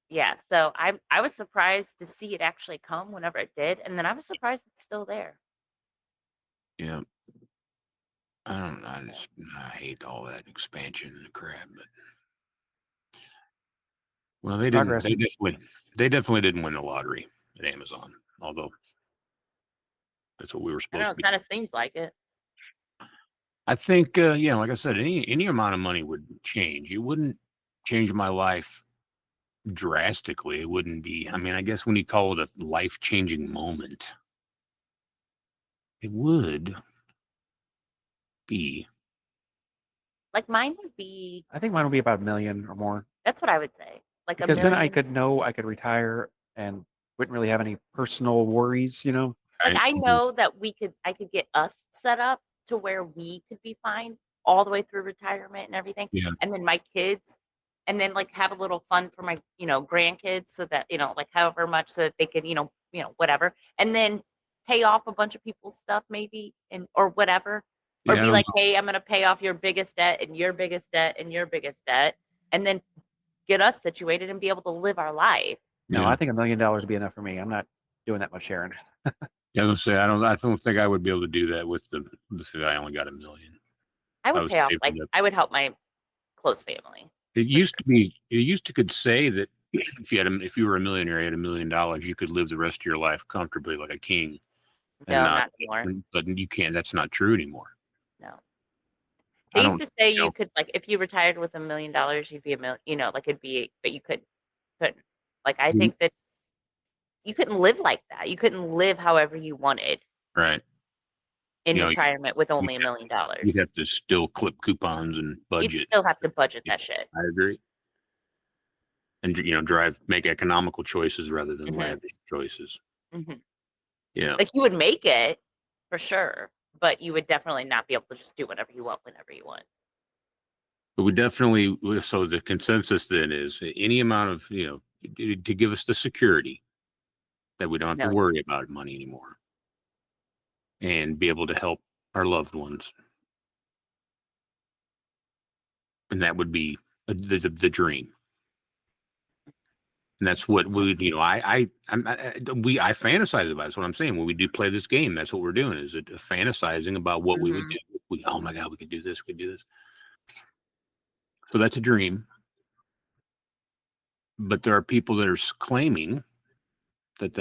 yeah, so I was surprised to see it actually come whenever it did, and then I was surprised it's still there. Yeah, I don't know. I hate all that expansion and crap, but well, they didn't. Progress. They definitely didn't win the lottery at Amazon, although that's what we were I supposed don't to know, be. kind of seems like it. I think, yeah, like I said, any amount of money would change. It wouldn't change my life drastically. It wouldn't be. I mean, I guess when you call it a life-changing moment, it would be. Like mine would be I think mine would be about $1 million or more. that's what I would say. Like a Because then I million. could know I could retire and wouldn't really have any personal worries, you know? Like Right? I know that I could get us set up to where we could be fine all the way through retirement and everything. Yeah, And then my kids, and then like have a little fun for my, grandkids so that, like however much so that they can, whatever. And then pay off a bunch of people's stuff maybe and or whatever. Or yeah. I be don't like, know. hey, I'm gonna pay off your biggest debt and your biggest debt and your biggest debt. And then get us situated and be able to live our life. No, Yeah, I think $1 million would be enough for me. I'm not doing that much sharing. yeah. I was gonna say I don't think I would be able to do that with the. I only got $1 million. I I would was pay off saving up. I would help my close family It for used sure. to be. It used to could say that if you were a millionaire, you had $1 million, you could live the rest of your life comfortably like a king, and No, not. not anymore. But you can't. That's not true anymore. No. They I used don't. to say You you know, could like if you retired with $1 million, you'd be a million, like it'd be, but you couldn't. Like I you- think that you couldn't live like that. You couldn't live however you wanted right? in You know, retirement with you'd only $1 have, million. you'd have to still clip coupons and You'd budget. still have to budget Yeah, that shit. I agree. And make economical choices rather than hmm lavish choices. hmm Yeah, Like you would make it for sure, but you would definitely not be able to just do whatever you want whenever you want. but we definitely. So the consensus then is any amount of to give us the security that we don't have to Million. worry about money anymore and be able to help our loved ones, and that would be the dream. And that's what we, I fantasize about. That's what I'm saying. When we do play this game, that's what we're doing. Is it fantasizing about what we would hmm do? Oh my God, we could do this. We could do this. So that's a dream. But there are people that are claiming that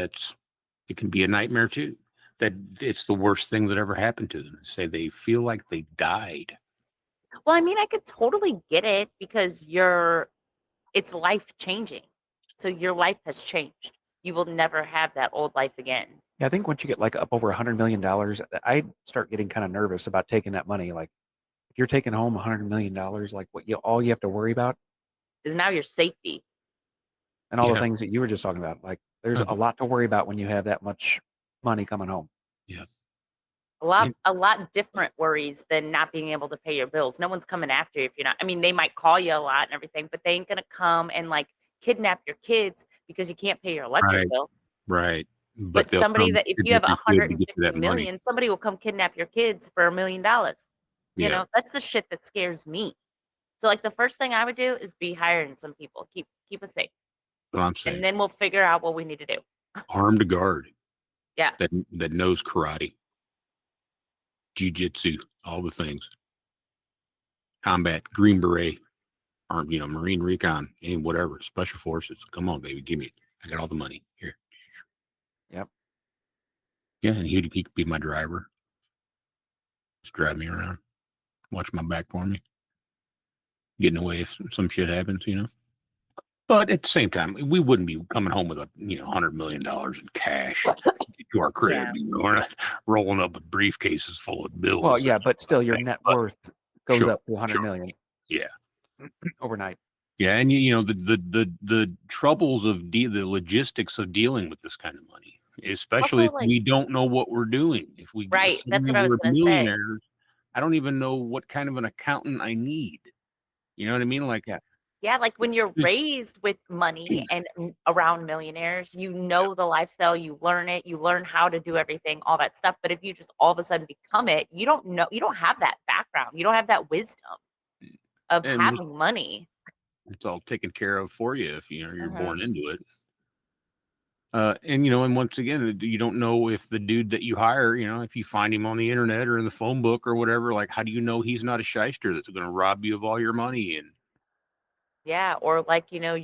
it can be a nightmare too. That it's the worst thing that ever happened to them. Say they feel like they died. Well, I mean, I could totally get it because it's life changing. So your life has changed. You will never have that old life again. Yeah, I think once you get like up over $100 million, I start getting kind of nervous about taking that money. Like if you're taking home $100 million, like all you have to worry about Because now your safety. and all the Yeah. things that you were just talking about. Like there's Uh-huh. a lot to worry about when you have that much money coming home. Yeah. A lot different worries than not being able to pay your bills. No one's coming after you if you're not. I mean, they might call you a lot and everything, but they ain't gonna come and like kidnap your kids because you can't pay your electric Right. bill. Right. But But they'll somebody come that if you have kidnap your kid to get 150 to that money. million, somebody will come kidnap your kids for $1 million. Yeah. That's the shit that scares me. So like the first thing I would do is be hiring some people, keep us safe, What I'm saying. and then we'll figure out what we need to do. Armed guard Yeah, that knows karate, jiu-jitsu, all the things. Combat, Green Beret, armed, Marine Recon, any whatever, special forces. Come on, baby, give me it. I got all the money here. Yep. Yeah, and he could be my driver. Just drive me around, watch my back for me, getting away if some shit happens. But at the same time, we wouldn't be coming home with $100 million in cash to our crib. Yeah. We're not rolling up with briefcases full of bills. Well, yeah, but still, your net worth goes Sure, up to 100 million. Yeah. Overnight. Yeah, and the troubles of the logistics of dealing with this kind of money, especially Also, if we don't know what we're doing. If Right, that's suddenly what I was we're gonna say. millionaires, I don't even know what kind of an accountant I need. You know what I mean? Like, Yeah, like when you're Just- raised with money and around millionaires, you know the lifestyle, you learn it, you learn how to do everything, all that stuff. But if you just all of a sudden become it, you don't know, you don't have that background, you don't have that wisdom of and having money. it's all taken care of for you if you're Mhm. born into it. And once again, you don't know if the dude that you hire, if you find him on the internet or in the phone book or whatever, like, how do you know he's not a shyster that's going to rob you of all your money? And Yeah, or like, your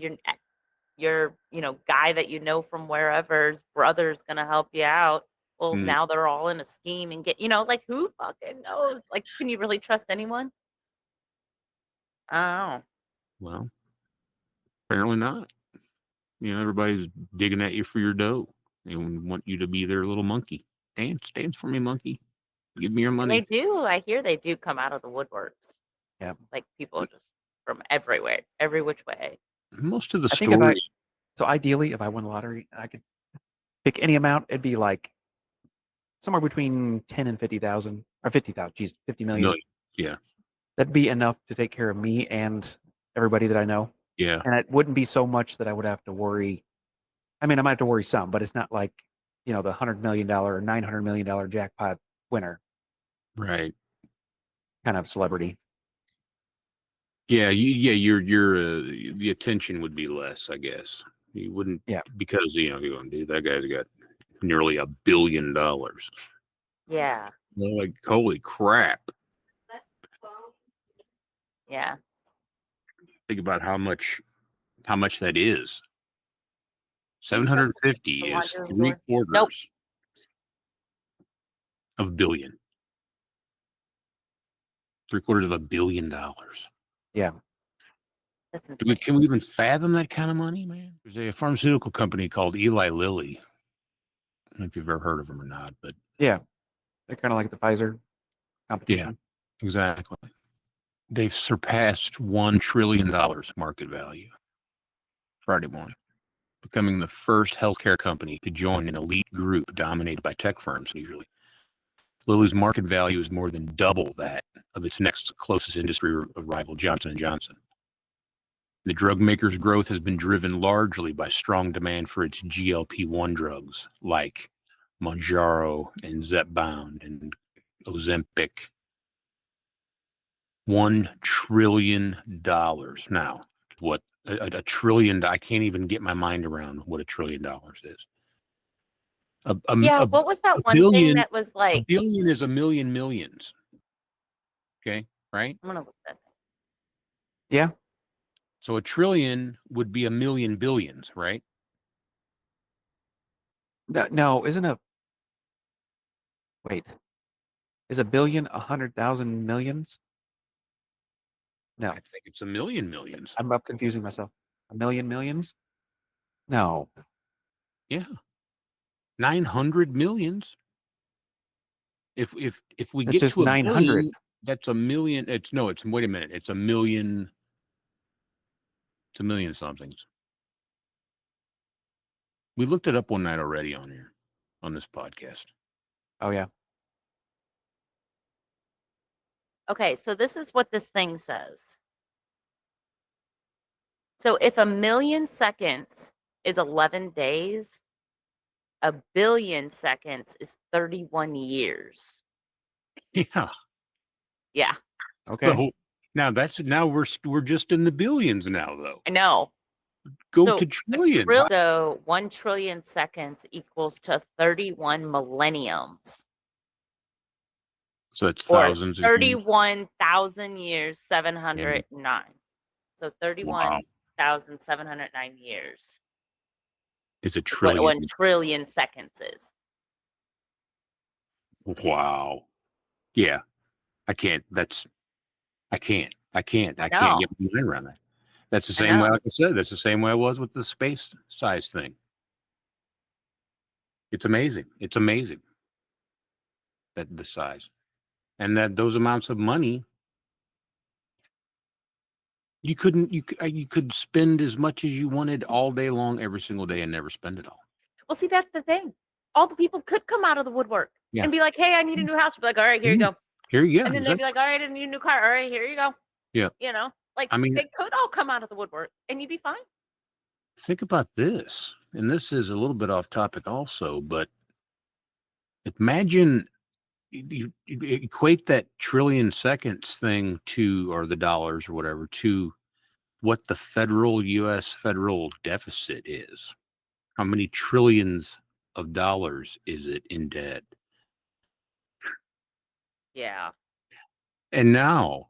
guy that you know from wherever's brother's gonna help you out. Well, Mm. now they're all in a scheme and like who fucking knows? Like, can you really trust anyone? I don't know. Well, apparently not. Everybody's digging at you for your dough. They want you to be their little monkey. Dance for me, monkey. Give me your And money. they do. I hear they do come out of the woodworks. Yeah. Like people just from everywhere, every which way. Most of the I think stories. ideally, if I won the lottery, I could pick any amount. It'd be like somewhere between 10 and 50,000 or 50,000. Geez, 50 million. Yeah. That'd be enough to take care of me and everybody that I know. Yeah. And it wouldn't be so much that I would have to worry. I mean, I might have to worry some, but it's not like, the $100 million or $900 million jackpot winner Right. kind of celebrity. Yeah. Your the attention would be less, I guess. You wouldn't. Yeah. Because you're going, dude, that guy's got nearly $1 billion. Yeah. They're like, holy crap. Yeah. Think about how much that is. 750 The is laundry door? 3/4 Nope. of billion. 3/4 of $1 billion. Yeah. That's insane. Can we even fathom that kind of money, man? There's a pharmaceutical company called Eli Lilly. I don't know if you've ever heard of them or not, but Yeah. They're kind of like the Pfizer competition. exactly. They've surpassed $1 trillion market value Friday morning, becoming the first healthcare company to join an elite group dominated by tech firms usually. Lilly's market value is more than double that of its next closest industry rival, Johnson & Johnson. The drug maker's growth has been driven largely by strong demand for its GLP-1 drugs like Mounjaro and Zepbound and Ozempic. $1 trillion. Now, what a trillion? I can't even get my mind around what $1 trillion is. What was that one billion, thing that was A like? billion is a million millions. Okay, right? I'm gonna look that. Yeah. So $1 trillion would be a million billions, right? No, wait, is a billion 100,000 millions? No, I think it's a million millions. I'm up confusing myself. A million millions? No. Yeah, 900 millions. If we It's get just to a 900. billion, that's a million. Wait a minute. It's a million. It's a million somethings. We looked it up one night already on here, on this podcast. Oh, yeah. Okay, so this is what this thing says. So if 1,000,000 seconds is 11 days, 1,000,000,000 seconds is 31 years. Yeah. Yeah, Okay. So now we're just in the billions now, though. I know. Go So to trillions. So 1 trillion seconds equals to 31 millenniums. So it's Or thousands. of years. 31,000 years, 709. So 31,709 years. It's a What trillion. 1 trillion seconds is. Wow. Yeah. I can't get my mind around that. That's the I same way, know. like I said, that's the same way I was with the space size thing. It's amazing. It's amazing that the size and that those amounts of money you could spend as much as you wanted all day long, every single day, and never spend it all. Well, see, that's the thing. All the people could come out of the woodwork Yeah. and be like, "Hey, I need a new house." Be like, "All right, here you go." Here you go. And then they'd be like, "All right, I need a new car." "All right, here you go." Yeah. Like I mean, they could all come out of the woodwork and you'd be fine. think about this, and this is a little bit off topic also, but imagine you equate that trillion seconds thing to, or the dollars or whatever, to what the U.S. federal deficit is. How many trillions of dollars is it in debt? Yeah. And now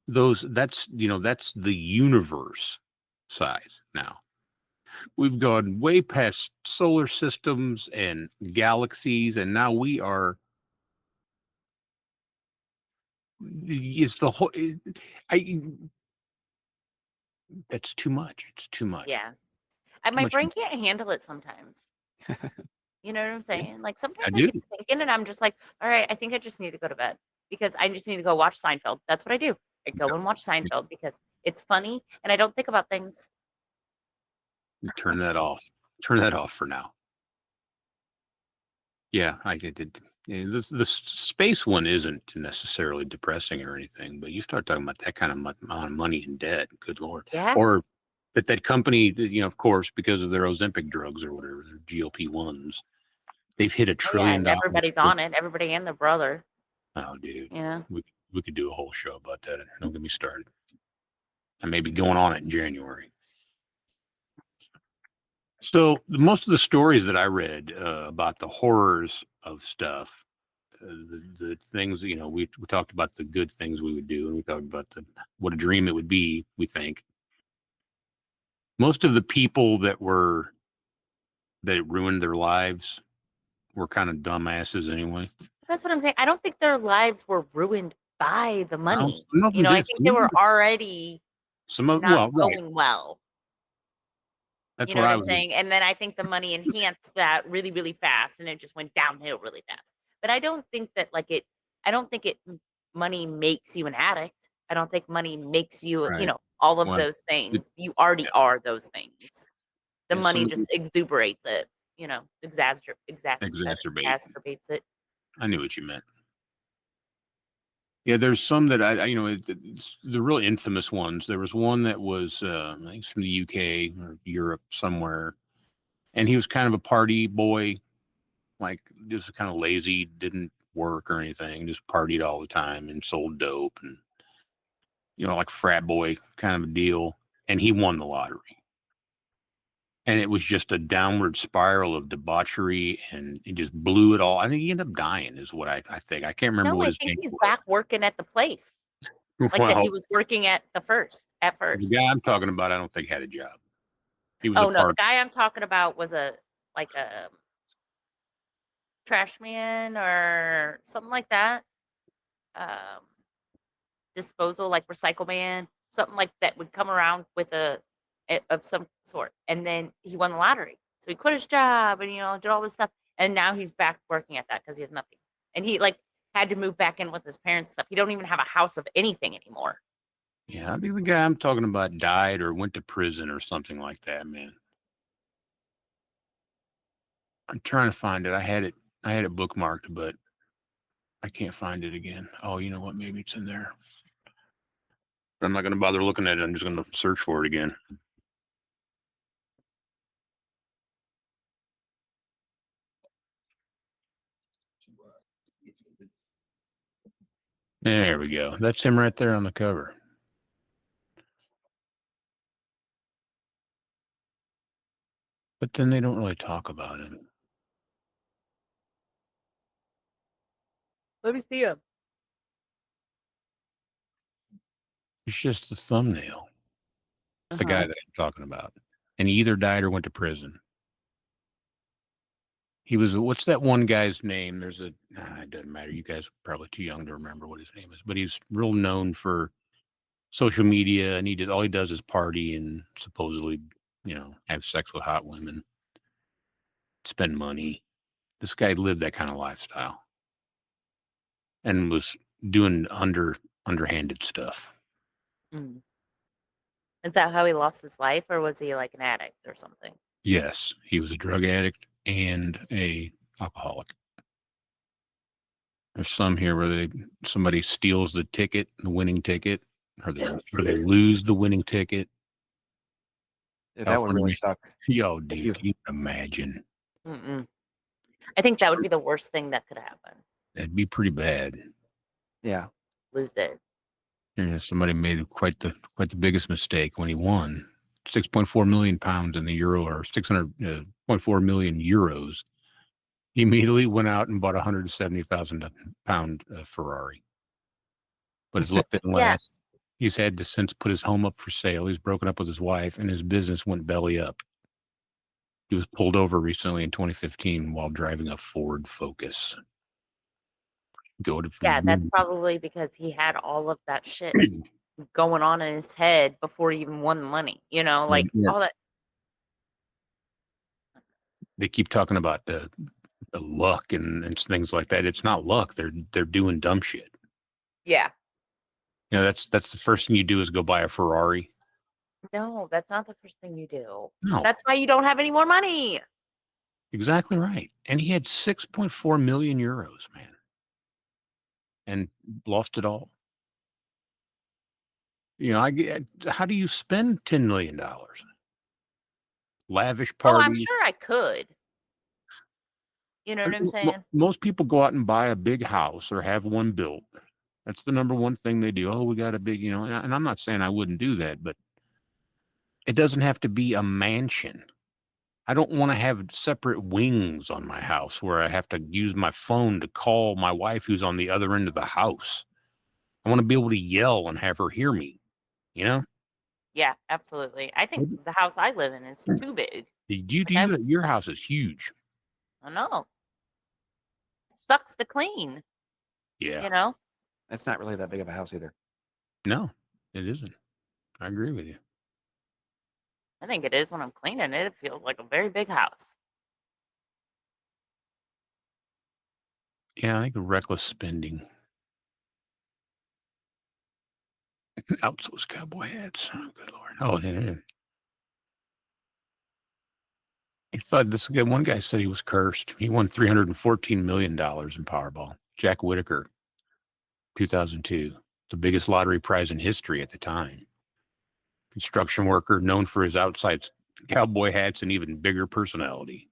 that's the universe size now. We've gone way past solar systems and galaxies, and now we are. It's the whole. I. That's too much. It's too much. Yeah. It's too My much. brain can't handle it sometimes. You know what I'm Yeah, saying? Like I sometimes I do. get to thinking and I'm just like, all right, I think I just need to go to bed because I just need to go watch Seinfeld. That's what I do. I go and watch Seinfeld because it's funny and I don't think about things. Turn that off. Turn that off for now. Yeah, I did. Yeah, the space one isn't necessarily depressing or anything, but you start talking about that kind of amount of money in debt, good Lord. Yeah. Or that company, of course, because of their Ozempic drugs or whatever, their GLP-1s, they've hit $1 Oh, yeah, trillion. and everybody's on it. Everybody and their brother. Oh, dude, Yeah. we could do a whole show about that. Don't get me started. I may be going on it in January. So most of the stories that I read about the horrors of stuff, the things, we talked about the good things we would do, and we talked about what a dream it would be. We think most of the people that ruined their lives were kind of dumbasses anyway. That's what I'm saying. I don't think their lives were ruined by the money. Some of them I did. think they were already not Well, right. going well. That's You know what what I I'm was. saying? And then I think the money enhanced that really, really fast, and it just went downhill really fast. But I don't think that I don't think money makes you an addict. I don't think money makes you, Right. all of Well, those things. You already are those things. The and money some just exuberates it, exacerbate. exacerbates it. I knew what you meant. Yeah, there's some that it's the really infamous ones. There was one that was, I think it's from the UK or Europe somewhere, and he was kind of a party boy, like just kind of lazy, didn't work or anything, just partied all the time and sold dope and like frat boy kind of a deal. And he won the lottery, and it was just a downward spiral of debauchery, and he just blew it all. I think he ended up dying, is what I think. I can't remember No, what I his think name he's was. back working at the place. Like that he Well, was working at first. the guy I'm talking about, I don't think had a job. He was a Oh no, the part. guy I'm talking about was a trash man or something like that. Um, disposal, like recycle man, something like that would come around with of some sort. And then he won the lottery. So he quit his job and did all this stuff. And now he's back working at that because he has nothing. And he had to move back in with his parents' stuff. He don't even have a house of anything anymore. Yeah, I think the guy I'm talking about died or went to prison or something like that, man. I'm trying to find it. I had it bookmarked, but I can't find it again. Oh, you know what? Maybe it's in there. I'm not going to bother looking at it. I'm just going to search for it again. There we go. That's him right there on the cover. But then they don't really talk about him. Let me see him. It's just the thumbnail. It's the guy that I'm talking about. And he either died or went to prison. He was, what's that one guy's name? It doesn't matter. You guys are probably too young to remember what his name is, but he's real known for social media, and all he does is party and supposedly, have sex with hot women, spend money. This guy lived that kind of lifestyle and was doing underhanded stuff. Mm. Is that how he lost his life, or was he like an addict or something? Yes, he was a drug addict and a alcoholic. There's some here where somebody steals the ticket, the winning ticket, or they lose the winning ticket. Yeah, that would really suck. Yo, dude, can you imagine? Mm-mm. I think that would be the worst thing that could happen. That'd be pretty bad. Yeah. Lose it. Yeah, somebody made quite the biggest mistake when he won 6.4 million pounds in the euro, or 600.4 million euros. He immediately went out and bought a £170,000 Ferrari. But his luck didn't Yeah. last. He's had to since put his home up for sale. He's broken up with his wife, and his business went belly up. He was pulled over recently in 2015 while driving a Ford Focus. Yeah, that's probably because he had all of that shit going on in his head before he even won the money. Like all that. They keep talking about the luck and things like that. It's not luck. They're doing dumb shit. Yeah. That's the first thing you do is go buy a Ferrari. No, that's not the first thing you do. No. That's why you don't have any more money. Exactly right. And he had 6.4 million euros, man. And lost it all. How do you spend $10 million? Lavish parties. Oh, I'm sure I could. You know what I'm saying? Most people go out and buy a big house or have one built. That's the number one thing they do. Oh, we got a big, and I'm not saying I wouldn't do that, but it doesn't have to be a mansion. I don't want to have separate wings on my house where I have to use my phone to call my wife who's on the other end of the house. I want to be able to yell and have her hear me, Yeah, absolutely. I think the house I live in is too big. Your house is huge. I know. Sucks to clean. Yeah. It's not really that big of a house either. No, it isn't. I agree with you. I think it is when I'm cleaning it. It feels like a very big house. Yeah, I think reckless spending. Out those cowboy hats. Oh, good Lord. Oh, yeah. He thought one guy said he was cursed. He won $314 million in Powerball. Jack Whitaker, 2002, the biggest lottery prize in history at the time. Construction worker known for his outside cowboy hats and even bigger personality.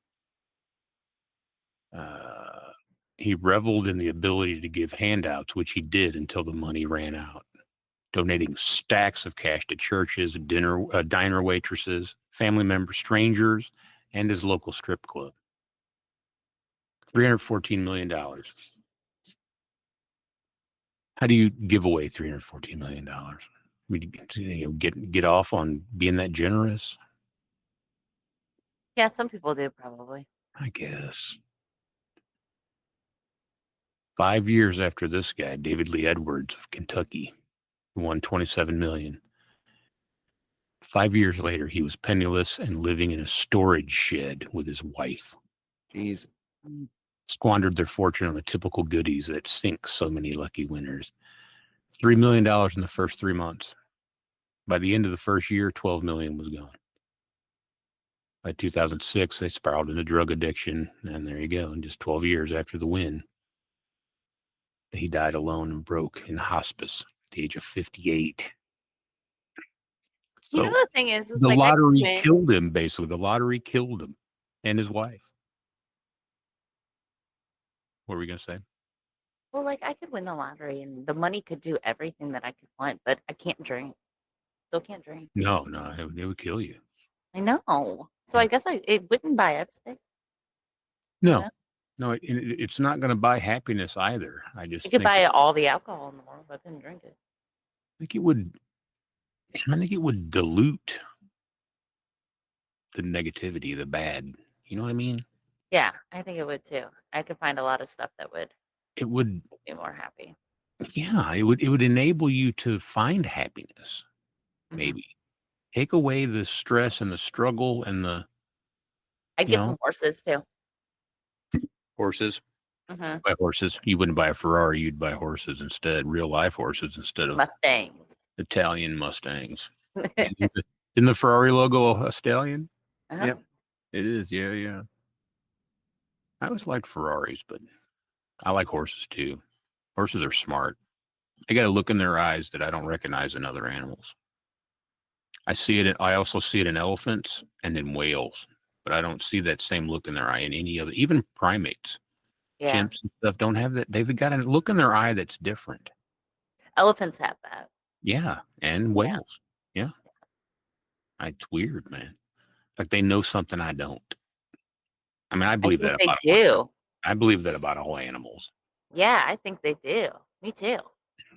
He reveled in the ability to give handouts, which he did until the money ran out, donating stacks of cash to churches, diner waitresses, family members, strangers, and his local strip club. $314 million. How do you give away $314 million? I mean, get off on being that generous? Yeah, some people do probably. I guess. 5 years after this guy, David Lee Edwards of Kentucky, won $27 million. 5 years later, he was penniless and living in a storage shed with his wife. Jeez. Squandered their fortune on the typical goodies that sink so many lucky winners. $3 million in the first 3 months. By the end of the first year, $12 million was gone. By 2006, they spiraled into drug addiction, and there you go. And just 12 years after the win, he died alone and broke in hospice at the age of 58. So the thing is the like lottery killed him, basically. The lottery killed him and his wife. What were we going to say? Well, like I could win the lottery and the money could do everything that I could want, but I can't drink. Still can't drink. No, it would kill you. I know. So I guess it wouldn't buy everything. No, it's not going to buy happiness either. I just You could buy all the alcohol in the world, but I couldn't drink it. I think it would dilute the negativity, the bad. You know what I mean? Yeah, I think it would too. I could find a lot of stuff that would It would make me more happy. Yeah, it would enable you to find happiness. Mhm. Maybe take away the stress and the struggle and the I'd get some horses too. horses. Mhm. Buy horses. You wouldn't buy a Ferrari. You'd buy horses instead. Real life horses instead of Mustangs. Italian Mustangs. Isn't the Ferrari logo a stallion? Uh-huh. Yep. It is. Yeah, yeah. I always liked Ferraris, but I like horses too. Horses are smart. I got a look in their eyes that I don't recognize in other animals. I also see it in elephants and in whales, but I don't see that same look in their eye in any other, even primates. Yeah. Chimps and stuff don't have that. They've got a look in their eye that's different. Elephants have that. Yeah, and whales. Yeah. It's weird, man. Like they know something I don't. I mean, I I believe think that they about do. I believe that about all animals. Yeah, I think they do. Me too.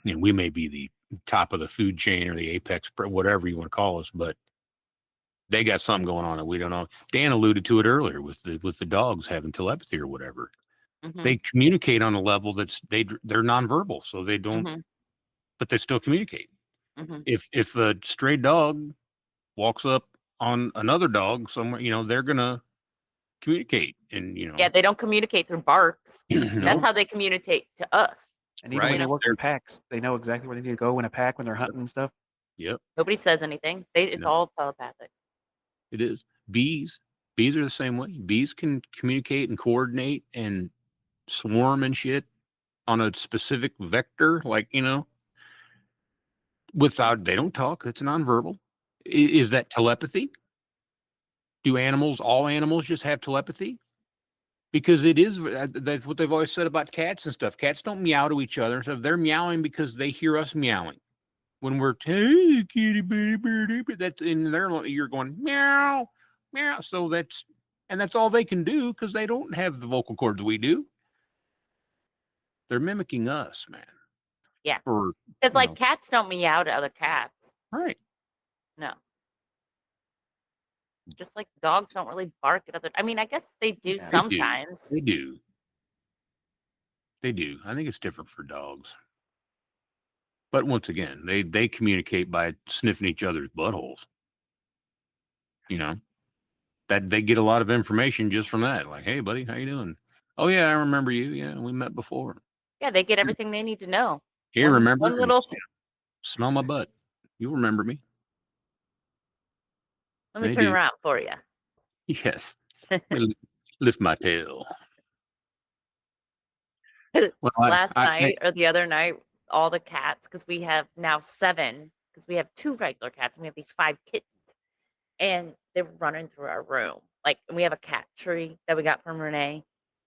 And we may be the top of the food chain or the apex, whatever you want to call us, but they got something going on that we don't know. Dan alluded to it earlier with the dogs having telepathy or whatever. Mhm. They communicate on a level that's they're nonverbal, so they don't, Mhm. but they still communicate. Mhm. If a stray dog walks up on another dog somewhere, they're gonna communicate, and Yeah, they don't communicate through barks. That's no, how they communicate to us. And even when right? they work in packs, they know exactly where they need to go in a pack when they're hunting and stuff. Yep, Nobody says anything. It's no, all telepathic. it is. Bees are the same way. Bees can communicate and coordinate and swarm and shit on a specific vector, like without they don't talk. It's nonverbal. Is that telepathy? Do all animals just have telepathy? Because it is that's what they've always said about cats and stuff. Cats don't meow to each other, so they're meowing because they hear us meowing. When we're hey kitty bitty bitty, that's in their you're going meow meow. So that's all they can do because they don't have the vocal cords we do. They're mimicking us, man. Yeah. For Because like cats don't meow to other cats. right. No. Just like dogs don't really bark at other. I mean, I guess they do Yeah. sometimes. They do. They do. I think it's different for dogs. But once again, they communicate by sniffing each other's buttholes. That they get a lot of information just from that. Like, hey, buddy, how you doing? Oh yeah, I remember you. Yeah, we met before. Yeah, they get everything they need to know. Here, remember? One little. Smell my butt. You remember me? Let me They turn do. around for you. Yes. Lift my tail. Well, Last night or the other night, all the cats, because we have now 7, because we have 2 regular cats and we have these 5 kittens, and they were running through our room. Like, and we have a cat tree that we got from Renee,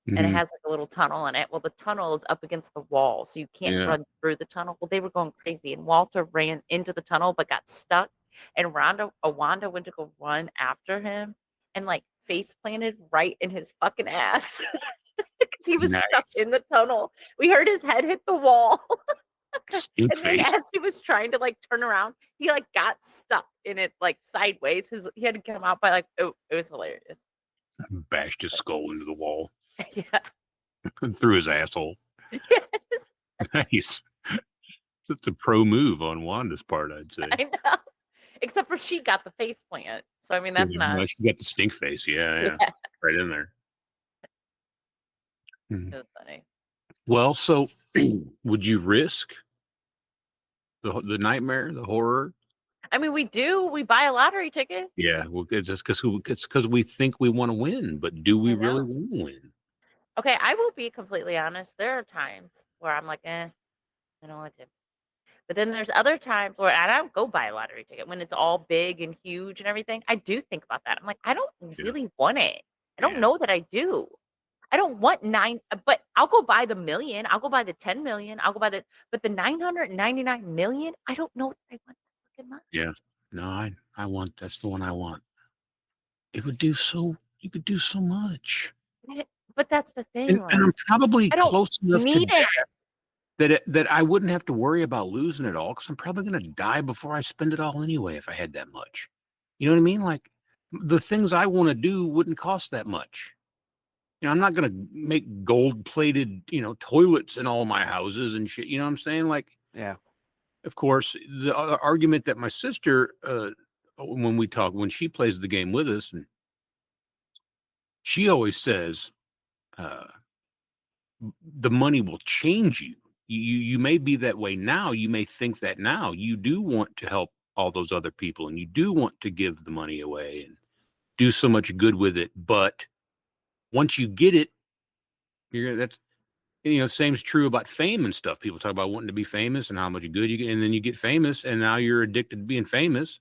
and it has like a little tunnel in it. Well, the tunnel is up against the wall, so you can't run through the tunnel. Well, they were going crazy, and Walter ran into the tunnel but got stuck, and Wanda went to go run after him and like face planted right in his fucking ass. Because he was stuck in the tunnel. We heard his head hit the wall. And then as he was trying to like turn around, he like got stuck in it like sideways. He had to come out by like, oh, it was hilarious. Bashed his skull into the wall Yeah. and through his asshole. Yes. Nice. It's a pro move on Wanda's part, I'd say. I know. Except for she got the face plant. So I mean that's not. She got the stink face. Yeah. Right in there. It was funny. Well, so would you risk the nightmare, the horror? I mean, we do. We buy a lottery ticket. Yeah, well, it's just because we think we want to win, but do we really want to win? Okay, I will be completely honest. There are times where I'm like, I don't want to. But then there's other times where I don't go buy a lottery ticket when it's all big and huge and everything. I do think about that. I'm like, I don't really want it. I don't know that I do. I don't want 9, but I'll go buy the million. I'll go buy the 10 million. I'll go buy but the 999 million, I don't know if I want that fucking much. Yeah. No, that's the one I want. You could do so much. But that's the thing. And I'm probably I don't close enough to need it. that I wouldn't have to worry about losing it all because I'm probably going to die before I spend it all anyway if I had that much. You know what I mean? Like the things I want to do wouldn't cost that much. I'm not going to make gold-plated, toilets in all my houses and shit. You know what I'm saying? Like, Yeah. of course, the argument that my sister, when she plays the game with us, and she always says, uh, the money will change you. You may be that way now. You may think that now. You do want to help all those other people, and you do want to give the money away and do so much good with it. But once you get it, same's true about fame and stuff. People talk about wanting to be famous and how much good you get, and then you get famous, and now you're addicted to being famous.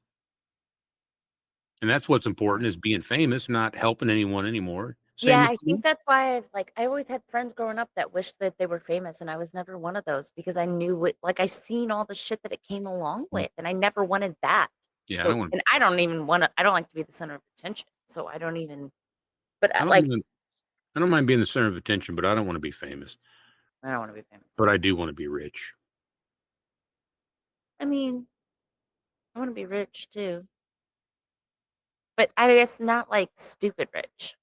And that's what's important, is being famous, not helping anyone anymore. Same Yeah, with I you. think that's why I always had friends growing up that wished that they were famous, and I was never one of those because I knew it. Like I seen all the shit that it came along with, and I never wanted that. Yeah, I So, don't want. and I don't even want to. I don't like to be the center of attention. So I don't even. But I don't. I don't mind being the center of attention, but I don't want to be famous. I don't want to be famous. But I do want to be rich. I mean, I want to be rich too, but I guess not like stupid rich.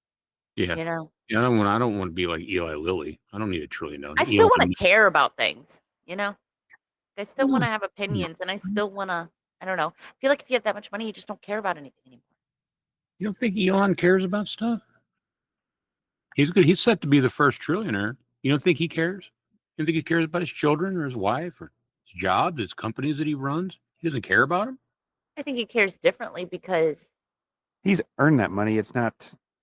Yeah. You know, Yeah, I don't want to be like Eli Lilly. I don't need $1 trillion. I still want to care about things. You know, I still want to have No. opinions, and I still want to. I don't know. I feel like if you have that much money, you just don't care about anything anymore. You don't think Elon cares about stuff? He's good. He's set to be the first trillionaire. You don't think he cares? You don't think he cares about his children or his wife or his job, his companies that he runs? He doesn't care about them? I think he cares differently because He's earned that money. It's not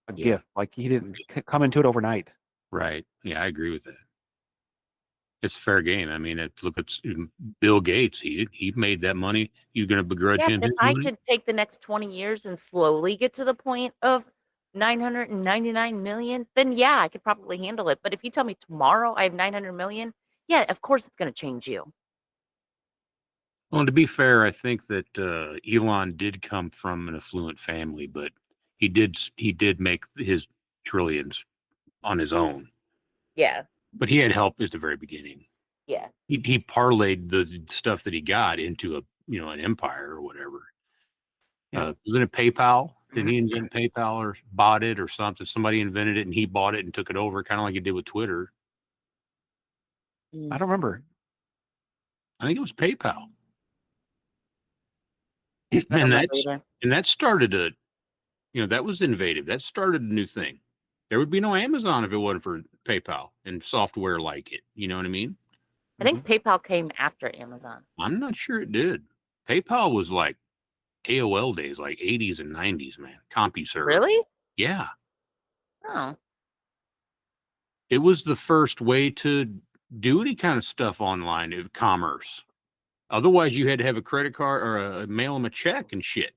a Yeah. gift. Like he didn't come into it overnight. Right. Yeah, I agree with that. It's fair game. I mean, look at Bill Gates. He made that money. You going to begrudge yeah, him but if his I money? could take the next 20 years and slowly get to the point of 999 million, then yeah, I could probably handle it. But if you tell me tomorrow I have 900 million, yeah, of course it's going to change you. Well, to be fair, I think that Elon did come from an affluent family, but he did make his trillions on his own. Yeah. But he had help at the very beginning. Yeah. He parlayed the stuff that he got into an empire or whatever. Yeah. Wasn't it PayPal? Did he invent PayPal or bought it or something? Somebody invented it and he bought it and took it over, kind of like he did with Twitter. I don't remember. I think it was PayPal. I don't And remember either. that started that was innovative. That started a new thing. There would be no Amazon if it wasn't for PayPal and software like it. You know what I mean? I think PayPal came after Amazon. I'm not sure it did. PayPal was like AOL days, like 80s and 90s, man. CompuServe. Really? Yeah. Oh. It was the first way to do any kind of stuff online of commerce. Otherwise, you had to have a credit card or mail them a check and shit.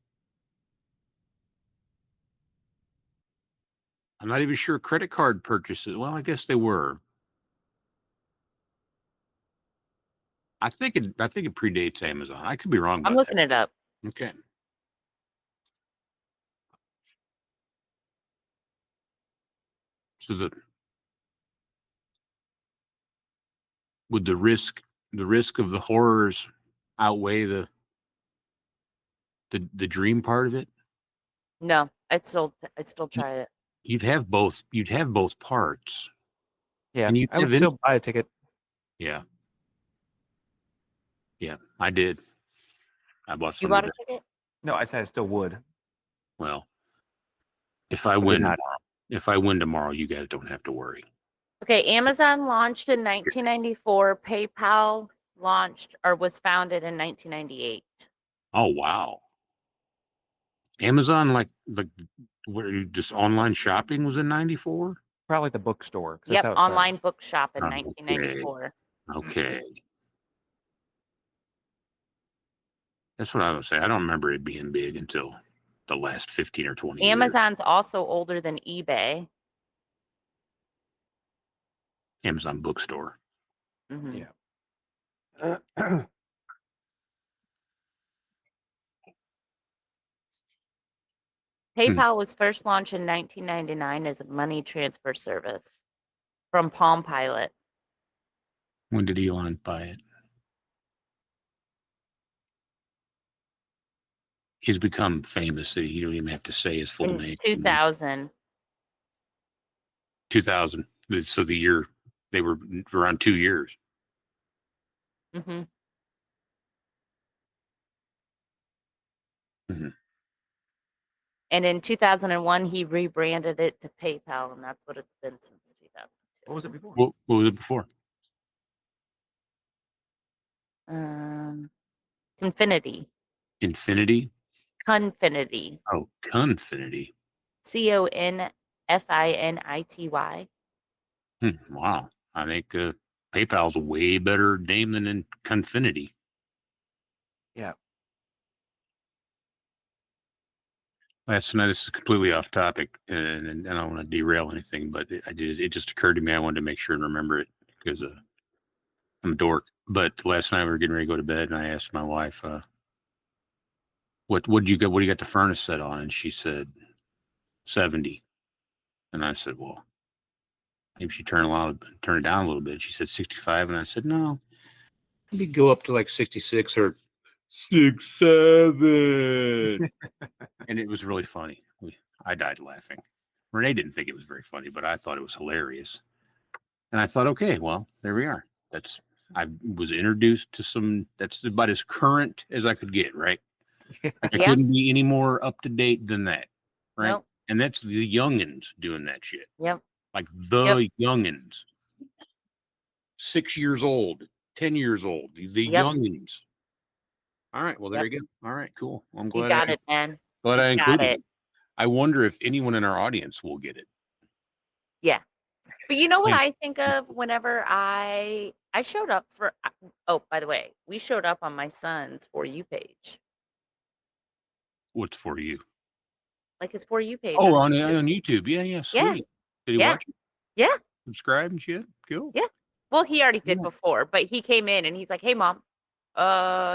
I'm not even sure credit card purchases. Well, I guess they were. I think it predates Amazon. I could be wrong I'm about looking it up. that. Okay. So would the risk of the horrors outweigh the dream part of it? No, I'd still try it. You'd have both parts. Yeah. And you'd I would have still buy a ticket. Yeah. Yeah, I did. I bought You some bought a today. ticket? No, I said I still would. Well, if I But did win not. if I win tomorrow, you guys don't have to worry. Okay, Amazon launched in 1994. PayPal was founded in 1998. Oh wow. Amazon just online shopping was in 94? Probably the bookstore. 'Cause that's Yep, how it started. online bookshop in Okay. 1994. Okay. That's what I was saying. I don't remember it being big until the last 15 or 20 years. Amazon's also older than eBay. Amazon bookstore. Mhm. Yeah. PayPal was first launched in 1999 as a money transfer service from Palm Pilot. When did Elon buy it? He's become famous that you don't even have to say his full In name. 2000. 2000. So the year they were around 2 years. Mm-hmm. Mm-hmm. And in 2001, he rebranded it to PayPal, and that's what it's been since 2002. What was it before? What was it before? Confinity. Infinity? Confinity. Oh, Confinity. CONFINITY. Wow. I think PayPal's a way better name than Confinity. Yeah. Last night, this is completely off topic, and I don't want to derail anything, but it just occurred to me. I wanted to make sure and remember it because I'm a dork. But last night we were getting ready to go to bed, and I asked my wife, "What do you got the furnace set on?" And she said 70, and I said, "Well, maybe she turn it down a little bit." She said 65, and I said, "No, maybe go up to like 66 or 67." And it was really funny. I died laughing. Renee didn't think it was very funny, but I thought it was hilarious. And I thought, okay, well, there we are. I was introduced to that's about as current as I could get, right? Like I Yeah. couldn't be any more up to date than that, right? Nope. And that's the youngins doing that shit. Yep. Like the youngins. 6 years old, 10 years old, the youngins. All right, well, there you go. All right, cool. I'm glad You got it, man. glad I You got included it. it. I wonder if anyone in our audience will get it. Yeah. But you know what Yeah. I think of whenever I showed up for, oh, by the way, we showed up on my son's For You page. What's For You? Like his For You page. Oh, on YouTube. Yeah, sweet. Did he watch it? Yeah. Subscribe and shit? Cool. Yeah. Well, he already did Yeah. before, but he came in and he's like, "Hey, Mom,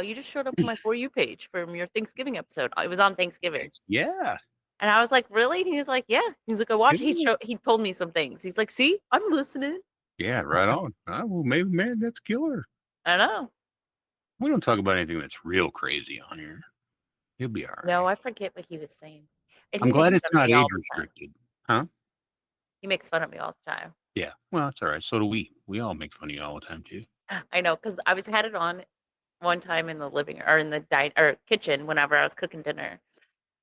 you just showed up on my For You page from your Thanksgiving episode." It was on Thanksgiving. Yeah. And I was like, "Really?" And he's like, "Yeah." He's like, "I watched." Yeah. He told me some things. He's like, "See, I'm listening." Yeah, right on. Oh, well, maybe, man, that's killer. I know. We don't talk about anything that's real crazy on here. He'll be all right. No, I forget what he was saying. And I'm he glad makes it's fun of not me all age the time. restricted. Huh? He makes fun of me all the time. Yeah. Well, that's all right. So do we. We all make fun of you all the time, too. I know, because I had it on one time in the living or in the kitchen whenever I was cooking dinner,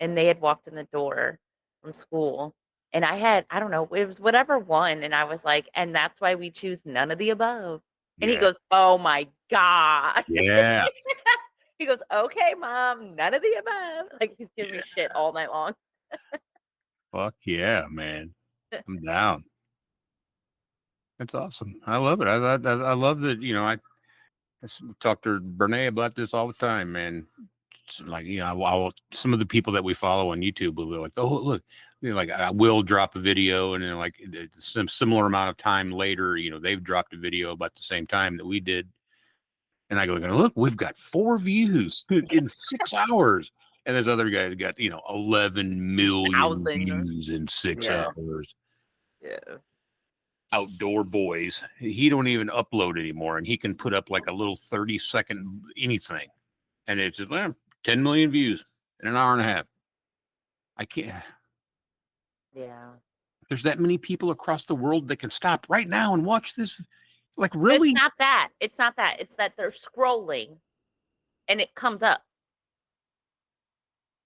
and they had walked in the door from school, and I don't know, it was whatever one, and I was like, "And that's why we choose none of the above." And he Yeah. goes, "Oh my God." Yeah. He goes, "Okay, Mom, none of the above." Like he's giving me shit all night long. Fuck yeah, man. I'm down. That's awesome. I love it. I love that, I talk to Brene about this all the time, man. It's like, some of the people that we follow on YouTube will be like, oh, look, like I will drop a video, and then like some similar amount of time later, they've dropped a video about the same time that we did. And I go, look, we've got 4 views in 6 hours. And this other guy's got, 11 million 1,000. views in 6 hours. Yeah. Outdoor boys. He don't even upload anymore, and he can put up like a little 30-second anything, and it's just 10 million views in an hour and a half. I can't. Yeah. There's that many people across the world that can stop right now and watch this. Like, really? It's not that. It's not that. It's that they're scrolling and it comes up.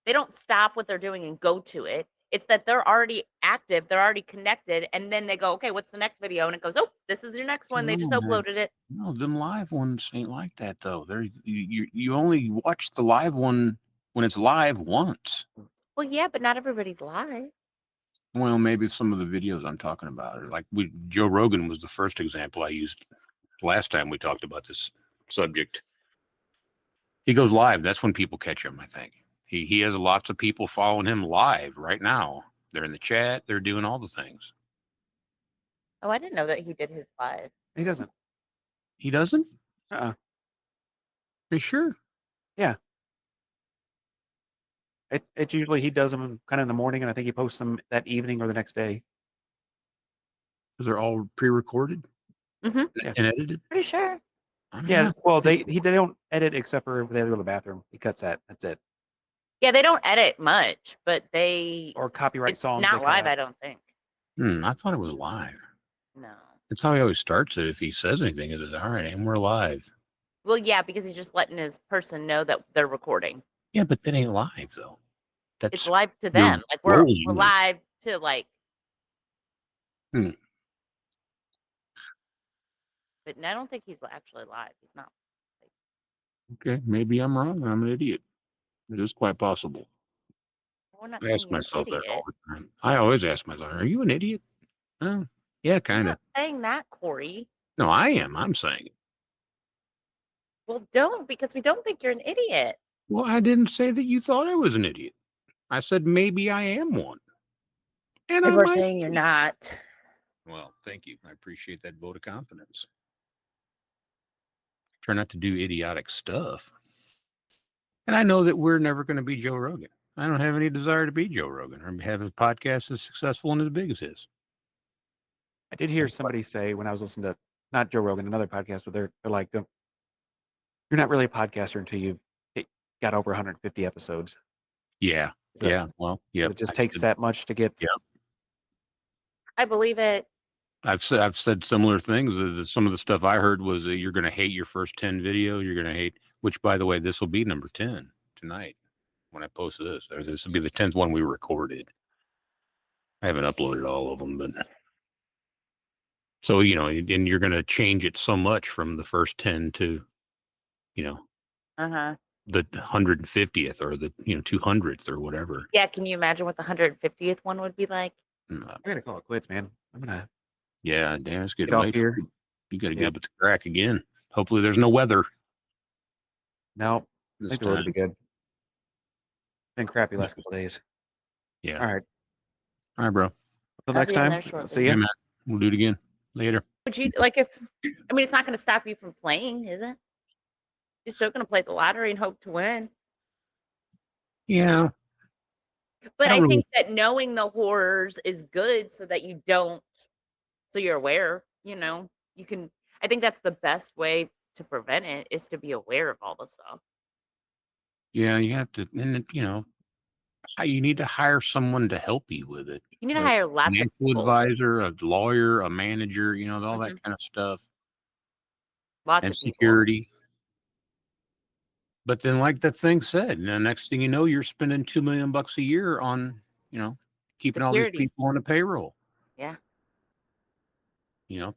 They don't stop what they're doing and go to it. It's that they're already active, they're already connected, and then they go, "Okay, what's the next video?" And it goes, "Oh, this is your next one. They just uploaded it." No, them live ones ain't like that though. You only watch the live one when it's live once. Well, yeah, but not everybody's live. Well, maybe some of the videos I'm talking about are like Joe Rogan was the first example I used last time we talked about this subject. He goes live. That's when people catch him, I think. He has lots of people following him live right now. They're in the chat. They're doing all the things. Oh, I didn't know that he did his live. He doesn't. He doesn't? Uh-uh. Are you sure? Yeah. It's usually he does them kind of in the morning, and I think he posts them that evening or the next day. Because they're all pre-recorded Mm-hmm. and edited? Pretty sure. I mean, Yeah, well, they don't edit except for if they have to go to the bathroom. He cuts that. That's it. Yeah, they don't edit much, but they Or copyright it's songs. not they cut live, out. I don't think. I thought it was live. No. That's how he always starts it. If he says anything, it is all right, and we're live. Well, yeah, because he's just letting his person know that they're recording. Yeah, but that ain't live though. It's That's live to you're them. Like we're rolling. live to like. Hmm. But I don't think he's actually live. He's not. Okay, maybe I'm wrong. I'm an idiot. It is quite possible. We're not I saying ask you're an myself that all idiot. the time. I always ask myself, "Are you an idiot?" Yeah, I'm kind of. not saying that, Corey. No, I am. I'm saying it. Well, don't, because we don't think you're an idiot. Well, I didn't say that you thought I was an idiot. I said maybe I am one, and I People are might. saying you're not. Well, thank you. I appreciate that vote of confidence. Try not to do idiotic stuff. And I know that we're never going to be Joe Rogan. I don't have any desire to be Joe Rogan or have a podcast as successful and as big as his. I did hear somebody say when I was listening to not Joe Rogan, another podcast, but they're like, you're not really a podcaster until you've got over 150 episodes. Yeah. So- Yeah. Well, yeah. It just takes that much to get. Yeah. I believe it. I've said similar things. Some of the stuff I heard was you're going to hate your first 10 videos. You're going to hate, which by the way, this will be number 10 tonight when I post this. Or this will be the 10th one we recorded. I haven't uploaded all of them, but so, you know, and you're going to change it so much from the first 10 to, you know, the 150th or the 200th or whatever. Yeah, can you imagine what the 150th one would be like? I'm gonna call it quits, man. I'm gonna. Yeah, damn, it's getting Get off late. here. You got to get up at the crack again. Hopefully, there's no weather. No, I This think the road will time. be good. Been crappy last couple days. Yeah. All right. All right, bro. Until I'll next be in time. there shortly. See Yeah, ya. man. We'll do it again later. Would you like if? I mean, it's not going to stop you from playing, is it? You're still going to play the lottery and hope to win. Yeah. But I I don't think that knowing the horrors is good, so that you don't. So you're aware. You know, you can. I think that's the best way to prevent it is to be aware of all the stuff. Yeah, you have to, and you need to hire someone to help you with it. You need to A hire lots of financial people. advisor, a lawyer, a manager, all that kind of stuff, Lots and of people. security. But then, like the thing said, the next thing you know, you're spending $2 million a year on, keeping all these Security. people on the payroll. Yeah.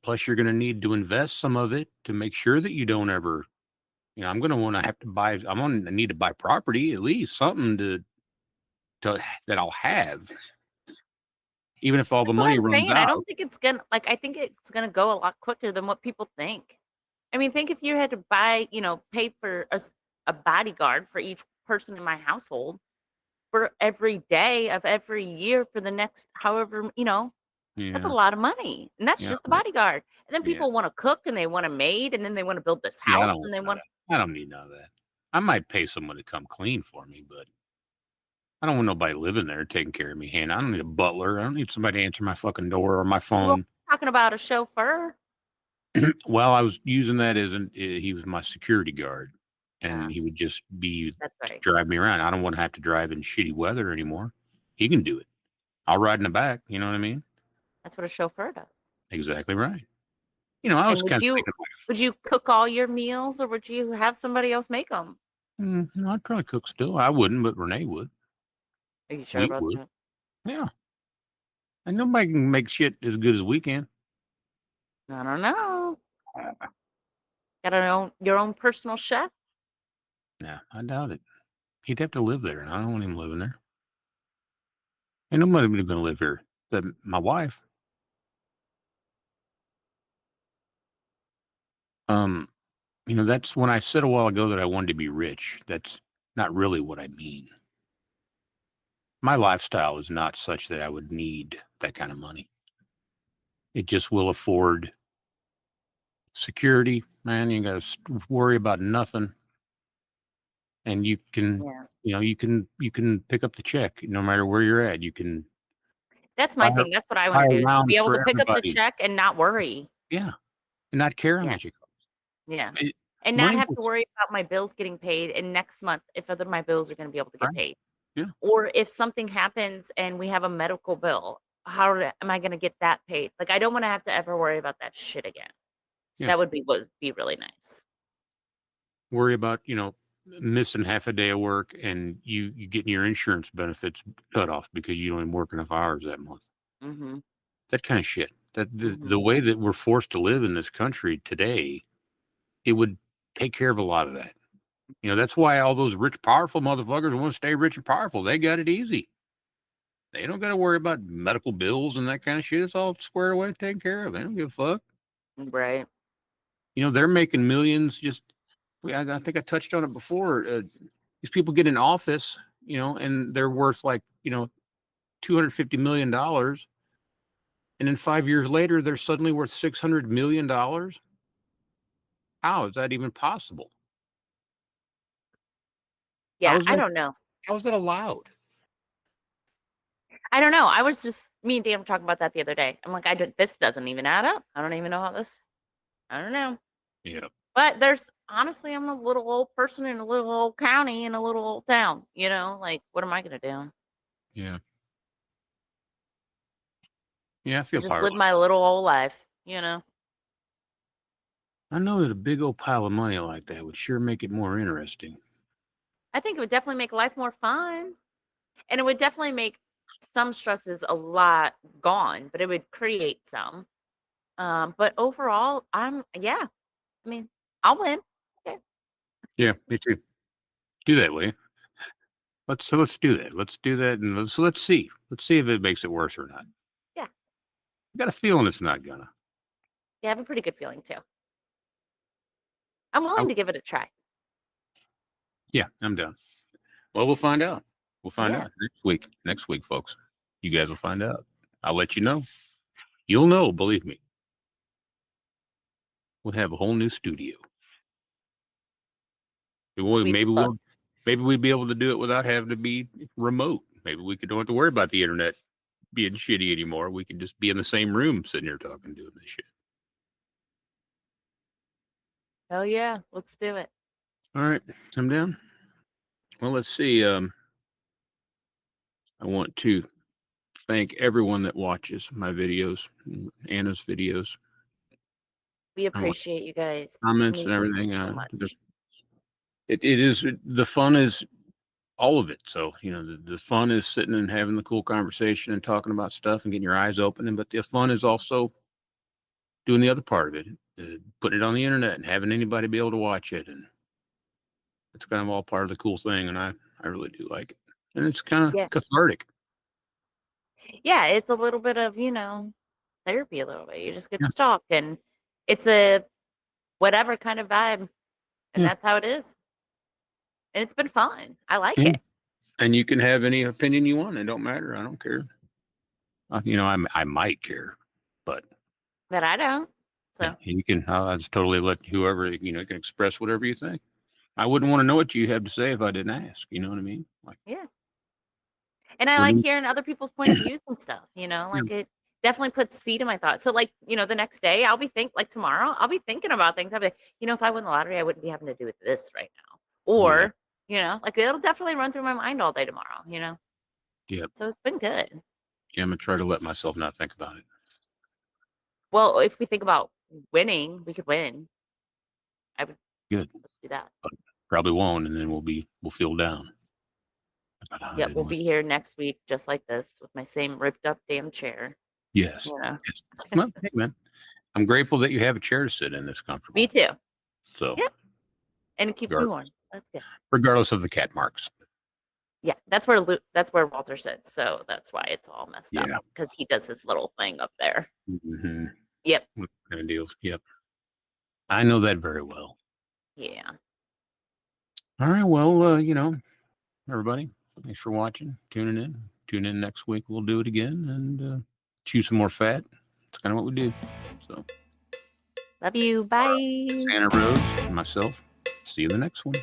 Plus you're going to need to invest some of it to make sure that you don't ever, I'm going to want to have to buy, I'm going to need to buy property, at least something to that I'll have, even if all That's the what money I'm runs saying. I out. don't think it's gonna I think it's gonna go a lot quicker than what people think. I mean, think if you had to buy, pay for a bodyguard for each person in my household for every day of every year for the next however, that's a Yeah. lot of money. And that's Yeah. just the bodyguard. And then Yeah. people want to cook and they want a maid and then they want to build this Yeah, house and they want I don't need none of that. I might pay someone to come clean for me, but I don't want nobody living there taking care of me. I don't need a butler. I don't need somebody to answer my fucking door or my phone. talking about a chauffeur. Well, I was using that as he was my security guard, and Yeah. he would just be That's right. drive me around. I don't want to have to drive in shitty weather anymore. He can do it. I'll ride in the back. You know what I mean? That's what a chauffeur does. Exactly right. I was And kind of thinking, would you cook all your meals or would you have somebody else make them? no, I'd probably cook still. I wouldn't, but Renee would. Are you sure We about would. that? Yeah. And nobody can make shit as good as we can. I don't know. Got your own personal chef? Yeah, I doubt it. He'd have to live there, and I don't want him living there. Ain't nobody going to live here but my wife. That's when I said a while ago that I wanted to be rich. That's not really what I mean. My lifestyle is not such that I would need that kind of money. It just will afford security, man. You got to worry about nothing. And you can, you can pick up the check no matter where you're at. You can. That's my thing. That's what I want to do. Be able to pick up the check and not worry. Yeah. And not care how much it costs. Yeah. And not have to worry about my bills getting paid and next month if my bills are going to be able to get paid. Yeah. Or if something happens and we have a medical bill, am I going to get that paid? Like, I don't want to have to ever worry about that shit again. Yeah. That would be really nice. Worry about, missing half a day of work and you getting your insurance benefits cut off because you don't even work enough hours that month. Mm-hmm. That kind of shit. That the Mm-hmm. way that we're forced to live in this country today, it would take care of a lot of that. That's why all those rich, powerful motherfuckers want to stay rich and powerful. They got it easy. They don't got to worry about medical bills and that kind of shit. It's all squared away, taken care of. They don't give a fuck. Right. They're making millions. I think I touched on it before. These people get in office, and they're worth like, $250 million. And then 5 years later, they're suddenly worth $600 million. How is that even possible? Yeah, I don't know. How is that allowed? I don't know. Me and Dan were talking about that the other day. I'm like, this doesn't even add up. I don't even know I don't know. Yeah. But honestly, I'm a little old person in a little old county in a little old town, like, what am I going to do? Yeah. Yeah, I feel Just live powerless. my little old life, I know that a big old pile of money like that would sure make it more interesting. I think it would definitely make life more fun. And it would definitely make some stresses a lot gone, but it would create some. But overall, I'll win. Okay. Yeah, me too. Do that, will you? Let's do that. Let's do that, and let's see. Let's see if it makes it worse or not. Yeah. I got a feeling it's not gonna. Yeah, I have a pretty good feeling too. I'm willing to give it a try. Yeah, I'm done. Well, we'll find out. We'll find Yeah. out next week. Next week, folks. You guys will find out. I'll let you know. You'll know, believe me. We'll have a whole new studio. Maybe we'd be able to do it without having to be remote. Maybe we don't have to worry about the internet being shitty anymore. We can just be in the same room sitting here talking, doing this shit. Oh yeah, let's do it. All right, I'm down. Well, let's see. I want to thank everyone that watches my videos, Anna's videos. We appreciate you guys. Comments and everything. So much. It is the fun is all of it. So the fun is sitting and having the cool conversation and talking about stuff and getting your eyes open. But the fun is also doing the other part of it, putting it on the internet and having anybody be able to watch it, and it's kind of all part of the cool thing. And I really do like it, and it's kind of cathartic. Yeah, it's a little bit of therapy. A little bit. You just get to talk, and it's a whatever kind of vibe, and that's how it is. And it's been fun. I like it. And you can have any opinion you want. It don't matter. I don't care. I might care, but I don't. So you can. I'll just totally let whoever can express whatever you think. I wouldn't want to know what you have to say if I didn't ask. You know what I mean? And I like hearing other people's point of views and stuff. It definitely puts seed in my thoughts. So the next day I'll be tomorrow I'll be thinking about things. I'll be like, if I win the lottery, I wouldn't be having to do with this right now. Or it'll definitely run through my mind all day tomorrow. Yeah. So it's been good. Yeah, I'm gonna try to let myself not think about it. Well, if we think about winning, we could win. I would do that. But probably won't, and then we'll feel down. Yeah, we'll be here next week just like this with my same ripped up damn chair. Yes. Well, hey, man, I'm grateful that you have a chair to sit in that's comfortable. Me too. So and it keeps me warm. That's good. Regardless of the cat marks. Yeah, that's where Walter sits, so that's why it's all messed up because he does his little thing up there. Mm-hmm. Yep. What kind of deals? Yep. I know that very well. Yeah. All right. Well, everybody, thanks for watching, tuning in. Tune in next week. We'll do it again and chew some more fat. That's kind of what we do. So. Love you. Bye. Santa Rose and myself. See you in the next one.